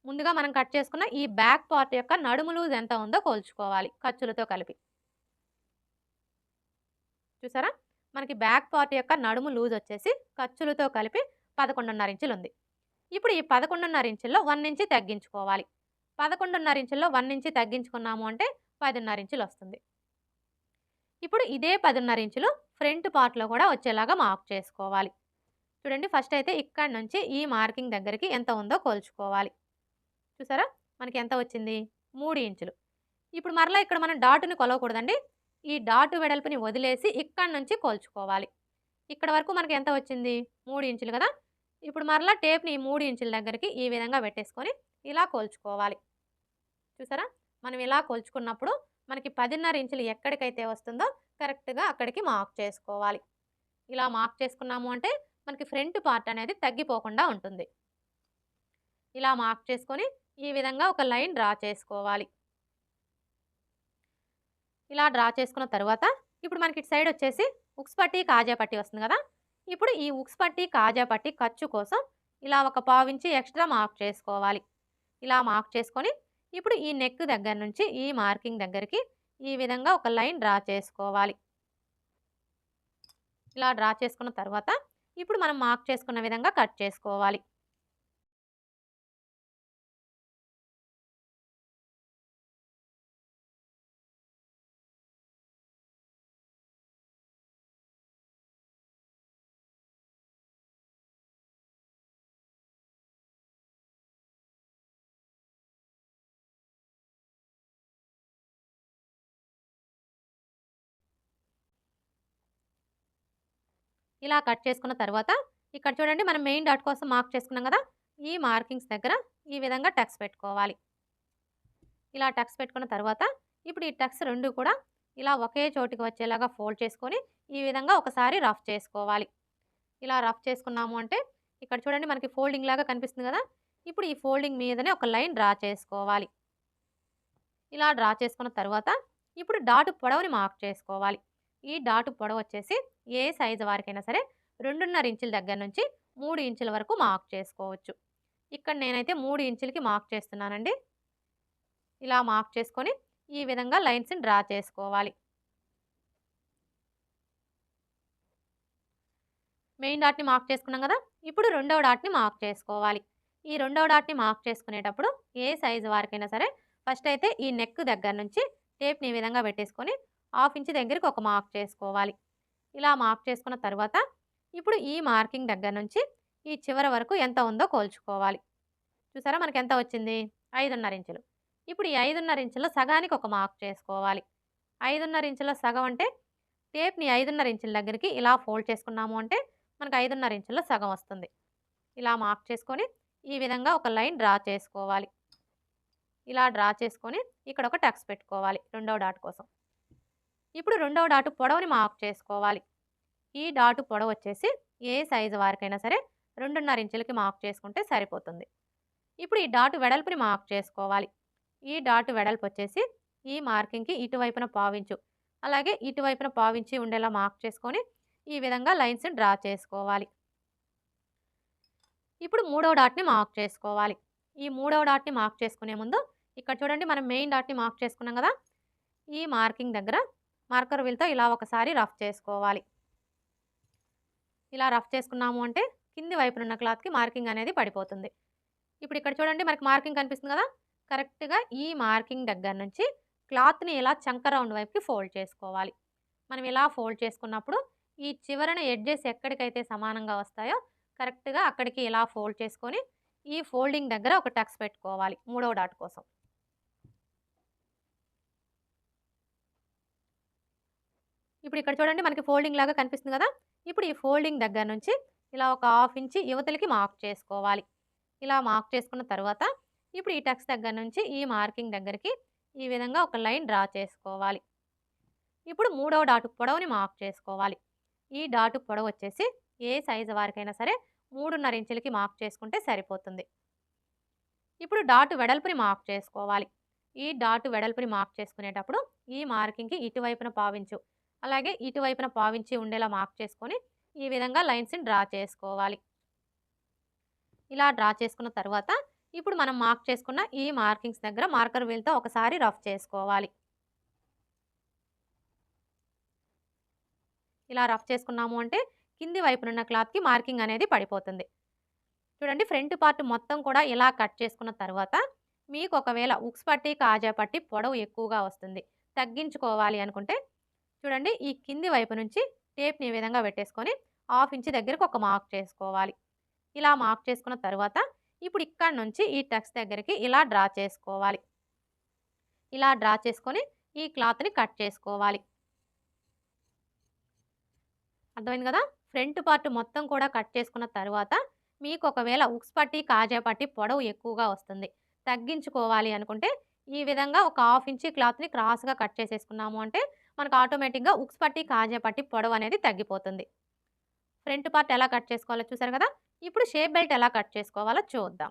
ముందుగా మనం కట్ చేసుకున్న ఈ బ్యాక్ పార్ట్ యొక్క నడుము లూజ్ ఎంత ఉందో కొలుచుకోవాలి ఖర్చులతో కలిపి. చూసారా? మనకి బ్యాక్ పార్ట్ యొక్క నడుము లూజ్ వచ్చేసి ఖర్చులతో కలిపి 11.5 ఇంచులు ఉంది. ఇప్పుడు ఈ 11.5 ఇంచుల్లో 1 ఇంచ్ తగ్గించుకోవాలి. 11.5 ఇంచుల్లో 1 ఇంచ్ తగ్గించుకున్నాము అంటే 10.5 ఇంచులు వస్తుంది. ఇప్పుడు ఇదే 10.5 ఇంచులు ఫ్రంట్ పార్ట్‌లో కూడా వచ్చేలాగా మార్క్ చేసుకోవాలి. చూడండి ఫస్ట్ అయితే ఇక్కడి నుంచి ఈ మార్కింగ్ దగ్గరికి ఎంత ఉందో కొలుచుకోవాలి. చూసారా? మనకి ఎంత వచ్చింది? 3 ఇంచులు. ఇప్పుడు మరలా ఇక్కడ మనం డాట్‌ని కొలవకూడదండి. ఈ డాట్ వెడల్పుని వదిలేసి ఇక్కడి నుంచి కొలుచుకోవాలి. ఇక్కడ వరకు మనకి ఎంత వచ్చింది? 3 ఇంచులు కదా! ఇప్పుడు మరలా టేప్‌ని ఈ 3 ఇంచుల దగ్గరికి ఈ విధంగా పెట్టేసుకొని ఇలా కొలుచుకోవాలి. చూసారా? మనం ఇలా కొలుచుకున్నప్పుడు మనకి 10.5 ఇంచులు ఎక్కడికైతే వస్తుందో కరెక్ట్‌గా అక్కడికి మార్క్ చేసుకోవాలి. ఇలా మార్క్ చేసుకున్నాము అంటే మనకి ఫ్రంట్ పార్ట్ అనేది తగ్గిపోకుండా ఉంటుంది. ఇలా మార్క్ చేసుకొని ఈ విధంగా ఒక లైన్ డ్రా చేసుకోవాలి. ఇలా డ్రా చేసుకున్న తర్వాత ఇప్పుడు మనకి ఇటు సైడ్ వచ్చేసి ఉక్స్ పట్టీ, కాజా పట్టీ వస్తుంది కదా! ఇప్పుడు ఈ ఉక్స్ పట్టీ, కాజా పట్టీ ఖర్చు కోసం ఇలా ఒక పావించి ఎక్స్ట్రా మార్క్ చేసుకోవాలి. ఇలా మార్క్ చేసుకొని ఇప్పుడు ఈ నెక్ దగ్గర నుంచి ఈ మార్కింగ్ దగ్గరికి ఈ విధంగా ఒక లైన్ డ్రా చేసుకోవాలి. ఇలా డ్రా చేసుకున్న తర్వాత ఇప్పుడు మనం మార్క్ చేసుకున్న విధంగా కట్ చేసుకోవాలి. ఇలా కట్ చేసుకున్న తర్వాత ఇక్కడ చూడండి మనం మెయిన్ డాట్ కోసం మార్క్ చేసుకున్నాం కదా, ఈ మార్కింగ్స్ దగ్గర ఈ విధంగా టక్స్ పెట్టుకోవాలి. ఇలా టక్స్ పెట్టుకున్న తర్వాత ఇప్పుడు ఈ టక్స్ రెండు కూడా ఇలా ఒకే చోటికి వచ్చేలాగా ఫోల్డ్ చేసుకొని ఈ విధంగా ఒకసారి రఫ్ చేసుకోవాలి. ఇలా రఫ్ చేసుకున్నాము అంటే ఇక్కడ చూడండి మనకి ఫోల్డింగ్ లాగా కనిపిస్తుంది కదా, ఇప్పుడు ఈ ఫోల్డింగ్ మీదనే ఒక లైన్ డ్రా చేసుకోవాలి. ఇలా డ్రా చేసుకున్న తర్వాత ఇప్పుడు డాటు పొడవుని మార్క్ చేసుకోవాలి. ఈ డాటు పొడవు వచ్చేసి ఏ సైజు వారికైనా సరే 2.5 ఇంచుల దగ్గర నుంచి 3 ఇంచుల వరకు మార్క్ చేసుకోవచ్చు. ఇక్కడ నేనైతే 3 ఇంచులకి మార్క్ చేస్తున్నానండి. ఇలా మార్క్ చేసుకొని ఈ విధంగా లైన్స్ని డ్రా చేసుకోవాలి. మెయిన్ డాట్ని మార్క్ చేసుకున్నాం కదా, ఇప్పుడు రెండవ డాట్ని మార్క్ చేసుకోవాలి. ఈ రెండవ డాట్ని మార్క్ చేసుకునేటప్పుడు ఏ సైజు వారికైనా సరే ఫస్ట్ అయితే ఈ నెక్ దగ్గర నుంచి టేప్ని ఈ విధంగా పెట్టేసుకొని 1/2 ఇంచ్ దగ్గరికి ఒక మార్క్ చేసుకోవాలి. ఇలా మార్క్ చేసుకున్న తర్వాత ఇప్పుడు ఈ మార్కింగ్ దగ్గర నుంచి ఈ చివరి వరకు ఎంత ఉందో కొలుచుకోవాలి. చూసారా మనకి ఎంత వచ్చింది? 5.5 ఇంచులు. ఇప్పుడు ఈ 5.5 ఇంచుల సగానికి ఒక మార్క్ చేసుకోవాలి. 5.5 ఇంచుల సగం అంటే టేప్ని 5.5 ఇంచుల దగ్గరికి ఇలా ఫోల్డ్ చేసుకున్నాము అంటే మనకు 5.5 ఇంచుల సగం వస్తుంది. ఇలా మార్క్ చేసుకొని ఈ విధంగా ఒక లైన్ డ్రా చేసుకోవాలి. ఇలా డ్రా చేసుకొని ఇక్కడ ఒక టక్స్ పెట్టుకోవాలి రెండవ డాట్ కోసం. ఇప్పుడు రెండవ డాటు పొడవుని మార్క్ చేసుకోవాలి. ఈ డాటు పొడవు వచ్చేసి ఏ సైజు వారికైనా సరే 2.5 ఇంచులకి మార్క్ చేసుకుంటే సరిపోతుంది. ఇప్పుడు ఈ డాటు వెడల్పుని మార్క్ చేసుకోవాలి. ఈ డాటు వెడల్పు వచ్చేసి ఈ మార్కింగ్కి ఇటువైపున పావించు అలాగే ఇటువైపున పావించి ఉండేలా మార్క్ చేసుకొని ఈ విధంగా లైన్స్ డ్రా చేసుకోవాలి. ఇప్పుడు మూడవ డాట్ని మార్క్ చేసుకోవాలి. ఈ మూడవ డాట్ని మార్క్ చేసుకునే ముందు ఇక్కడ చూడండి మనం మెయిన్ డాట్ని మార్క్ చేసుకున్నాం కదా, ఈ మార్కింగ్ దగ్గర మార్కర్ వీల్తో ఇలా ఒకసారి రఫ్ చేసుకోవాలి. ఇలా రఫ్ చేసుకున్నాము అంటే కింది వైపున ఉన్న క్లాత్కి మార్కింగ్ అనేది పడిపోతుంది. ఇప్పుడు ఇక్కడ చూడండి మనకి మార్కింగ్ కనిపిస్తుంది కదా, కరెక్ట్గా ఈ మార్కింగ్ దగ్గర నుంచి క్లాత్ని ఇలా చంక రౌండ్ వైపుకి ఫోల్డ్ చేసుకోవాలి. మనం ఇలా ఫోల్డ్ చేసుకున్నప్పుడు ఈ చివరన ఎడ్జెస్ ఎక్కడికైతే సమానంగా వస్తాయో కరెక్ట్గా అక్కడికి ఇలా ఫోల్డ్ చేసుకొని ఈ ఫోల్డింగ్ దగ్గర ఒక టక్స్ పెట్టుకోవాలి మూడవ డాట్ కోసం. ఇప్పుడు ఇక్కడ చూడండి మనకి ఫోల్డింగ్ లాగా కనిపిస్తుంది కదా, ఇప్పుడు ఈ ఫోల్డింగ్ దగ్గర నుంచి ఇలా ఒక 1/2 ఇంచ్ యువతలకి మార్క్ చేసుకోవాలి. ఇలా మార్క్ చేసుకున్న తర్వాత ఇప్పుడు ఈ టక్స్ దగ్గర నుంచి ఈ మార్కింగ్ దగ్గరికి ఈ విధంగా ఒక లైన్ డ్రా చేసుకోవాలి. ఇప్పుడు మూడవ డాటు పొడవుని మార్క్ చేసుకోవాలి. ఈ డాటు పొడవు వచ్చేసి ఏ సైజు వారికైనా సరే 3.5 ఇంచులకి మార్క్ చేసుకుంటే సరిపోతుంది. ఇప్పుడు డాటు వెడల్పుని మార్క్ చేసుకోవాలి. ఈ డాటు వెడల్పుని మార్క్ చేసుకునేటప్పుడు ఈ మార్కింగ్కి ఇటువైపున పావించు అలాగే ఇటువైపున పావించి ఉండేలా మార్క్ చేసుకొని ఈ విధంగా లైన్స్ని డ్రా చేసుకోవాలి. ఇలా డ్రా చేసుకున్న తర్వాత ఇప్పుడు మనం మార్క్ చేసుకున్న ఈ మార్కింగ్స్ దగ్గర మార్కర్ వీల్తో ఒకసారి రఫ్ చేసుకోవాలి. ఇలా రఫ్ చేసుకున్నాము అంటే కింది వైపునున్న క్లాత్కి మార్కింగ్ అనేది పడిపోతుంది. చూడండి ఫ్రంట్ పార్ట్ మొత్తం కూడా ఇలా కట్ చేసుకున్న తర్వాత మీకు ఒకవేళ ఉక్స్ పట్టి కాజా పట్టి పొడవు ఎక్కువగా వస్తుంది, తగ్గించుకోవాలి అనుకుంటే చూడండి ఈ కింది వైపు నుంచి టేప్ని ఈ విధంగా పెట్టేసుకొని 1/2 ఇంచ్ దగ్గరకు ఒక మార్క్ చేసుకోవాలి. ఇలా మార్క్ చేసుకున్న తర్వాత ఇప్పుడు ఇక్కడ నుంచి ఈ టక్స్ దగ్గరికి ఇలా డ్రా చేసుకోవాలి. ఇలా డ్రా చేసుకొని ఈ క్లాత్ని కట్ చేసుకోవాలి. అర్థమైంది కదా, ఫ్రంట్ పార్ట్ మొత్తం కూడా కట్ చేసుకున్న తర్వాత మీకు ఒకవేళ ఉక్స్ పట్టి కాజా పట్టి పొడవు ఎక్కువగా వస్తుంది, తగ్గించుకోవాలి అనుకుంటే ఈ విధంగా ఒక 1/2 ఇంచ్ క్లాత్ని క్రాస్గా కట్ చేసేసుకున్నాము అంటే మనకు ఆటోమేటిక్గా ఉక్స్ పట్టి కాజా పట్టి పొడవు అనేది తగ్గిపోతుంది. ఫ్రంట్ పార్ట్ ఎలా కట్ చేసుకోవాలో చూసారు కదా, ఇప్పుడు షేప్ బెల్ట్ ఎలా కట్ చేసుకోవాలో చూద్దాం.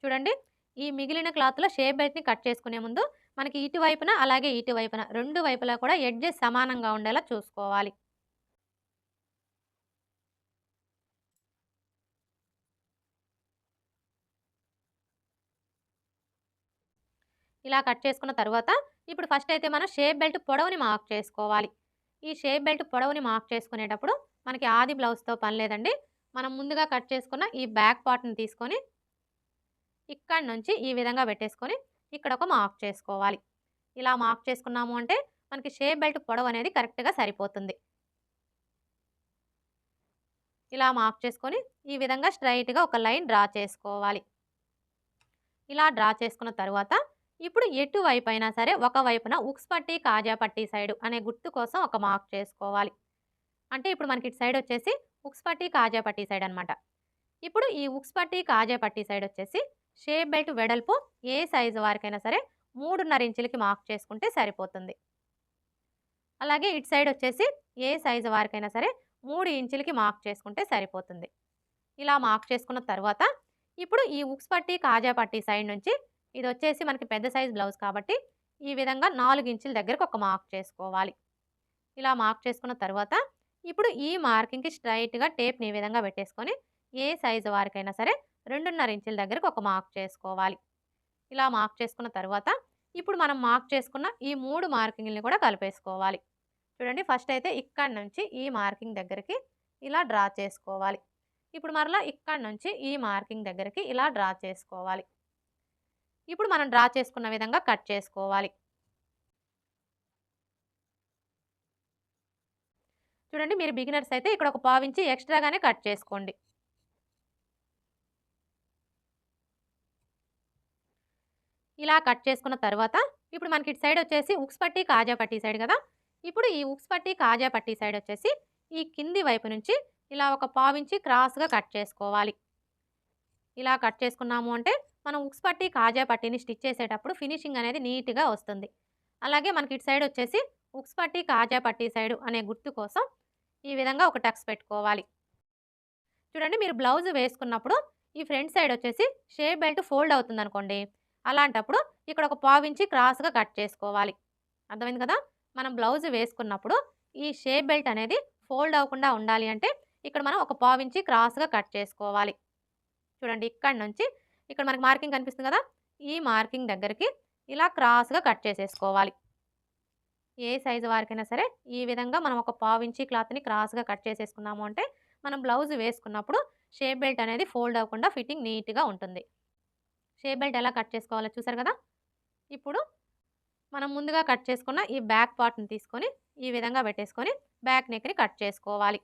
చూడండి ఈ మిగిలిన క్లాత్లో షేప్ బెల్ట్ని కట్ చేసుకునే ముందు మనకి ఇటువైపున అలాగే ఇటువైపున రెండు వైపులా కూడా ఎడ్జెస్ సమానంగా ఉండేలా చూసుకోవాలి. ఇలా కట్ చేసుకున్న తర్వాత ఇప్పుడు ఫస్ట్ అయితే మనం షేప్ బెల్ట్ పొడవుని మార్క్ చేసుకోవాలి. ఈ షేప్ బెల్ట్ పొడవుని మార్క్ చేసుకునేటప్పుడు మనకి ఆది బ్లౌజ్‌తో పని లేదండి. మనం ముందుగా కట్ చేసుకున్న ఈ బ్యాక్ పార్ట్‌ని తీసుకొని ఇక్కడి నుంచి ఈ విధంగా పెట్టేసుకొని ఇక్కడ ఒక మార్క్ చేసుకోవాలి. ఇలా మార్క్ చేసుకున్నాము అంటే మనకి షేప్ బెల్ట్ పొడవు అనేది కరెక్ట్‌గా సరిపోతుంది. ఇలా మార్క్ చేసుకొని ఈ విధంగా స్ట్రెయిట్‌గా ఒక లైన్ డ్రా చేసుకోవాలి. ఇలా డ్రా చేసుకున్న తర్వాత ఇప్పుడు ఎటువైపైనా సరే ఒకవైపున ఉక్స్ పట్టి, కాజా పట్టి సైడ్ అనే గుర్తు కోసం ఒక మార్క్ చేసుకోవాలి. అంటే ఇప్పుడు మనకి ఇటు సైడ్ వచ్చేసి ఉక్స్ పట్టి, కాజా పట్టి సైడ్ అనమాట. ఇప్పుడు ఈ ఉక్స్ పట్టి, కాజా పట్టి సైడ్ వచ్చేసి షేప్ బెల్ట్ వెడల్పు ఏ సైజు వారికైనా సరే 3.5 ఇంచులకి మార్క్ చేసుకుంటే సరిపోతుంది. అలాగే ఇటు సైడ్ వచ్చేసి ఏ సైజు వారికైనా సరే 3 ఇంచులకి మార్క్ చేసుకుంటే సరిపోతుంది. ఇలా మార్క్ చేసుకున్న తర్వాత ఇప్పుడు ఈ ఉక్స్ పట్టి, కాజా పట్టి సైడ్ నుంచి ఇది వచ్చేసి మనకి పెద్ద సైజ్ బ్లౌజ్ కాబట్టి ఈ విధంగా 4 ఇంచుల దగ్గరకు ఒక మార్క్ చేసుకోవాలి. ఇలా మార్క్ చేసుకున్న తర్వాత ఇప్పుడు ఈ మార్కింగ్‌కి స్ట్రెయిట్‌గా టేప్‌ని ఈ విధంగా పెట్టేసుకొని ఏ సైజు వారికైనా సరే 2.5 ఇంచుల దగ్గరకు ఒక మార్క్ చేసుకోవాలి. ఇలా మార్క్ చేసుకున్న తర్వాత ఇప్పుడు మనం మార్క్ చేసుకున్న ఈ 3 మార్కింగ్‌లని కూడా కలిపేసుకోవాలి. చూడండి ఫస్ట్ అయితే ఇక్కడి నుంచి ఈ మార్కింగ్ దగ్గరికి ఇలా డ్రా చేసుకోవాలి. ఇప్పుడు మరలా ఇక్కడి నుంచి ఈ మార్కింగ్ దగ్గరికి ఇలా డ్రా చేసుకోవాలి. ఇప్పుడు మనం డ్రా చేసుకున్న విధంగా కట్ చేసుకోవాలి. చూడండి మీరు బిగినర్స్ అయితే ఇక్కడ ఒక పావించి ఎక్స్ట్రాగానే కట్ చేసుకోండి. ఇలా కట్ చేసుకున్న తర్వాత ఇప్పుడు మనకి ఇటు సైడ్ వచ్చేసి ఉక్స్ పట్టి, కాజా పట్టి సైడ్ కదా! ఇప్పుడు ఈ ఉక్స్ పట్టి, కాజా పట్టి సైడ్ వచ్చేసి ఈ కింది వైపు నుంచి ఇలా ఒక పావించి క్రాస్‌గా కట్ చేసుకోవాలి. ఇలా కట్ చేసుకున్నాము అంటే మనం ఉక్స్ పట్టి, కాజా పట్టిని స్టిచ్ చేసేటప్పుడు ఫినిషింగ్ అనేది నీట్‌గా వస్తుంది. అలాగే మనకి ఇటు సైడ్ వచ్చేసి ఉక్స్ పట్టి, కాజా పట్టి సైడ్ అనే గుర్తు కోసం ఈ విధంగా ఒక టక్స్ పెట్టుకోవాలి. చూడండి మీరు బ్లౌజ్ వేసుకున్నప్పుడు ఈ ఫ్రంట్ సైడ్ వచ్చేసి షేప్ బెల్ట్ ఫోల్డ్ అవుతుందనుకోండి. అలాంటప్పుడు ఇక్కడ ఒక పావించి క్రాస్‌గా కట్ చేసుకోవాలి. అర్థమైంది కదా! మనం బ్లౌజ్ వేసుకున్నప్పుడు ఈ షేప్ బెల్ట్ అనేది ఫోల్డ్ అవ్వకుండా ఉండాలి అంటే ఇక్కడ మనం ఒక పావించి క్రాస్‌గా కట్ చేసుకోవాలి. చూడండి ఇక్కడి నుంచి ఇక్కడ మనకి మార్కింగ్ కనిపిస్తుంది కదా! ఈ మార్కింగ్ దగ్గరికి ఇలా క్రాస్‌గా కట్ చేసేసుకోవాలి. ఏ సైజు వారికైనా సరే ఈ విధంగా మనం ఒక పావించి క్లాత్‌ని క్రాస్‌గా కట్ చేసేసుకున్నాము అంటే మనం బ్లౌజ్ వేసుకున్నప్పుడు షేప్ బెల్ట్ అనేది ఫోల్డ్ అవ్వకుండా ఫిట్టింగ్ నీట్‌గా ఉంటుంది. షేప్ బెల్ట్ ఎలా కట్ చేసుకోవాలో చూసారు కదా! ఇప్పుడు మనం ముందుగా కట్ చేసుకున్న ఈ బ్యాక్ పార్ట్‌ని తీసుకొని ఈ విధంగా పెట్టేసుకొని బ్యాక్ నెక్‌ని కట్ చేసుకోవాలి.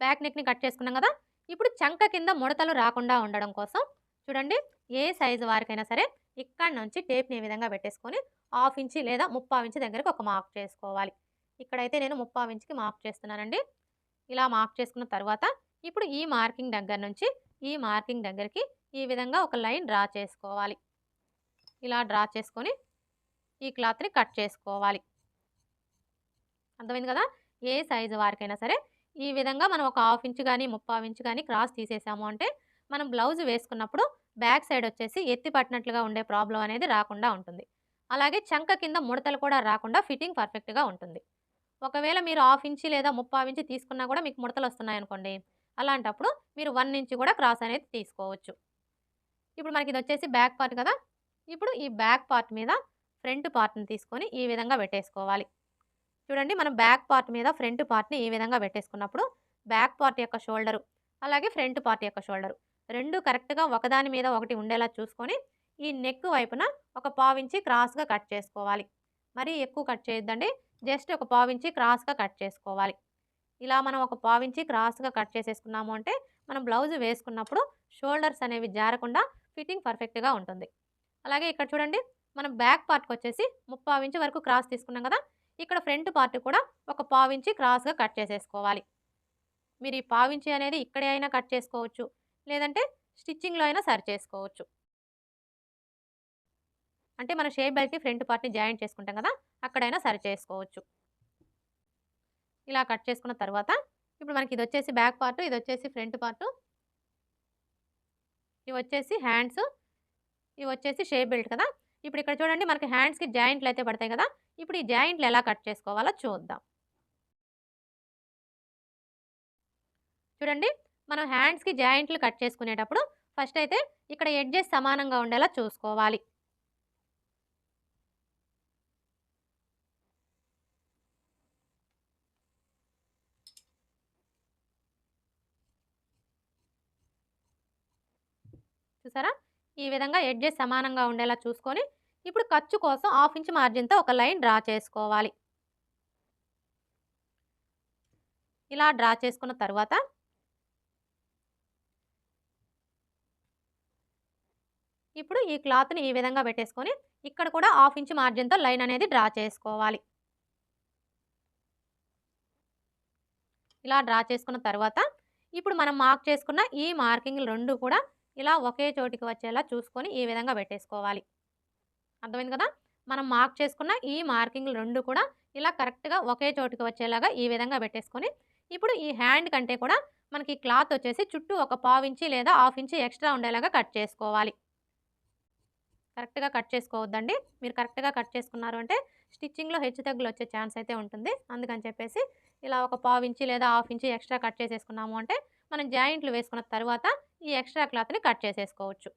బ్యాక్ నెక్‌ని కట్ చేసుకున్నాం కదా! ఇప్పుడు చంక కింద ముడతలు రాకుండా ఉండడం కోసం చూడండి ఏ సైజు వారికైనా సరే ఇక్కడి నుంచి టేప్‌ని ఈ విధంగా పెట్టేసుకొని 1/2 ఇంచి లేదా 3/4 ఇంచి దగ్గరకు ఒక మార్క్ చేసుకోవాలి. ఇక్కడైతే నేను 3/4 ఇంచికి మార్క్ చేస్తున్నానండి. ఇలా మార్క్ చేసుకున్న తర్వాత ఇప్పుడు ఈ మార్కింగ్ దగ్గర నుంచి ఈ మార్కింగ్ దగ్గరికి ఈ విధంగా ఒక లైన్ డ్రా చేసుకోవాలి. ఇలా డ్రా చేసుకొని ఈ క్లాత్‌ని కట్ చేసుకోవాలి. అర్థమైంది కదా! ఏ సైజు వారికైనా సరే ఈ విధంగా మనం ఒక 1/2 ఇంచ్ గాని, 3/4 ఇంచ్ గాని క్రాస్ తీసేసాము అంటే మనం బ్లౌజ్ వేసుకున్నప్పుడు బ్యాక్ సైడ్ వచ్చేసి ఎత్తి పట్టినట్లుగా ఉండే ప్రాబ్లమ్ అనేది రాకుండా ఉంటుంది. అలాగే చంక కింద ముడతలు కూడా రాకుండా ఫిట్టింగ్ పర్ఫెక్ట్‌గా ఉంటుంది. ఒకవేళ మీరు 1/2 ఇంచ్ లేదా 3/4 ఇంచ్ తీసుకున్నా కూడా మీకు ముడతలు వస్తున్నాయనుకోండి. అలాంటప్పుడు మీరు 1 ఇంచ్ కూడా క్రాస్ అనేది తీసుకోవచ్చు. ఇప్పుడు మనకి ఇదొచ్చేసి బ్యాక్ పార్ట్ కదా! ఇప్పుడు ఈ బ్యాక్ పార్ట్ మీద ఫ్రంట్ పార్ట్‌ని తీసుకొని ఈ విధంగా పెట్టేసుకోవాలి. చూడండి మనం బ్యాక్ పార్ట్ మీద ఫ్రంట్ పార్ట్‌ని ఈ విధంగా పెట్టేసుకున్నప్పుడు బ్యాక్ పార్ట్ యొక్క షోల్డరు, అలాగే ఫ్రంట్ పార్ట్ యొక్క షోల్డరు 2 కరెక్ట్‌గా ఒకదాని మీద ఒకటి ఉండేలా చూసుకొని ఈ నెక్ వైపున ఒక పావించి క్రాస్‌గా కట్ చేసుకోవాలి. మరీ ఎక్కువ కట్ చేయొద్దండి. జస్ట్ ఒక పావించి క్రాస్‌గా కట్ చేసుకోవాలి. ఇలా మనం ఒక పావించి క్రాస్‌గా కట్ చేసేసుకున్నాము అంటే మనం బ్లౌజ్ వేసుకున్నప్పుడు షోల్డర్స్ అనేవి జారకుండా ఫిట్టింగ్ పర్ఫెక్ట్‌గా ఉంటుంది. అలాగే ఇక్కడ చూడండి మనం బ్యాక్ పార్ట్‌కొచ్చేసి 3/4 ఇంచ్ వరకు క్రాస్ తీసుకున్నాం కదా! ఇక్కడ ఫ్రంట్ పార్ట్ కూడా ఒక పావించి క్రాస్‌గా కట్ చేసేసుకోవాలి. మీరు ఈ పావించి అనేది ఇక్కడే అయినా కట్ చేసుకోవచ్చు. లేదంటే స్టిచ్చింగ్‌లో అయినా సరి చేసుకోవచ్చు. అంటే మన షేప్ బెల్ట్‌ని ఫ్రంట్ పార్ట్‌ని జాయింట్ చేసుకుంటాం కదా! అక్కడైనా సరి చేసుకోవచ్చు. ఇలా కట్ చేసుకున్న తర్వాత ఇప్పుడు మనకి ఇదొచ్చేసి బ్యాక్ పార్ట్, ఇదొచ్చేసి ఫ్రంట్ పార్ట్, ఇవొచ్చేసి హ్యాండ్స్, ఇవొచ్చేసి షేప్ బెల్ట్ కదా! ఇప్పుడు ఇక్కడ చూడండి మనకి హ్యాండ్స్‌కి జాయింట్లు అయితే పడతాయి కదా! ఇప్పుడు ఈ జాయింట్లు ఎలా కట్ చేసుకోవాలో చూద్దాం. చూడండి మనం హ్యాండ్స్‌కి జాయింట్లు కట్ చేసుకునేటప్పుడు ఫస్ట్ అయితే ఇక్కడ ఎడ్జెస్ సమానంగా ఉండేలా చూసుకోవాలి. చూసారా? ఈ విధంగా ఎడ్జెస్ సమానంగా ఉండేలా చూసుకొని, ఇప్పుడు ఖర్చు కోసం హాఫ్ ఇంచ్ మార్జిన్‌తో ఒక లైన్ డ్రా చేసుకోవాలి. ఇలా డ్రా చేసుకున్న తరువాత ఇప్పుడు ఈ క్లాత్‌ని ఈ విధంగా పెట్టేసుకొని, ఇక్కడ కూడా హాఫ్ ఇంచ్ మార్జిన్‌తో లైన్ అనేది డ్రా చేసుకోవాలి. ఇలా డ్రా చేసుకున్న తర్వాత, ఇప్పుడు మనం మార్క్ చేసుకున్న ఈ మార్కింగ్‌లు 2 కూడా ఇలా ఒకే చోటికి వచ్చేలా చూసుకొని ఈ విధంగా పెట్టేసుకోవాలి. అర్థమైంది కదా! మనం మార్క్ చేసుకున్న ఈ మార్కింగ్‌లు 2 కూడా ఇలా కరెక్ట్‌గా ఒకే చోటికి వచ్చేలాగా ఈ విధంగా పెట్టేసుకొని, ఇప్పుడు ఈ హ్యాండ్ కంటే కూడా మనకి క్లాత్ వచ్చేసి చుట్టూ ఒక పావించి లేదా హాఫ్ ఇంచి ఎక్స్‌ట్రా ఉండేలాగా కట్ చేసుకోవాలి. కరెక్ట్‌గా కట్ చేసుకోవద్దండి. మీరు కరెక్ట్‌గా కట్ చేసుకున్నారు అంటే స్టిచ్చింగ్‌లో హెచ్చుతగ్గులు వచ్చే ఛాన్స్ అయితే ఉంటుంది. అందుకని చెప్పేసి ఇలా ఒక పావించి లేదా హాఫ్ ఇంచి ఎక్స్‌ట్రా కట్ చేసేసుకున్నాము అంటే మనం జాయింట్లు వేసుకున్న తర్వాత ఈ ఎక్స్‌ట్రా క్లాత్‌ని కట్ చేసేసుకోవచ్చు.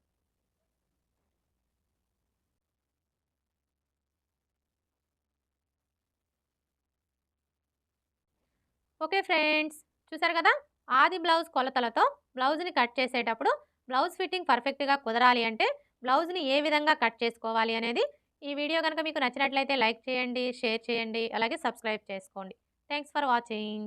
Okay friends. చూసారు కదా! ఆది బ్లౌజ్ కొలతలతో బ్లౌజ్‌ని కట్ చేసేటప్పుడు బ్లౌజ్ ఫిట్టింగ్ పర్ఫెక్ట్‌గా కుదరాలి అంటే బ్లౌజ్‌ని ఏ విధంగా కట్ చేసుకోవాలి అనేది ఈ వీడియో గనుక మీకు నచ్చినట్లయితే లైక్ చేయండి, షేర్ చేయండి, అలాగే సబ్స్క్రైబ్ చేసుకోండి. Thanks for watching.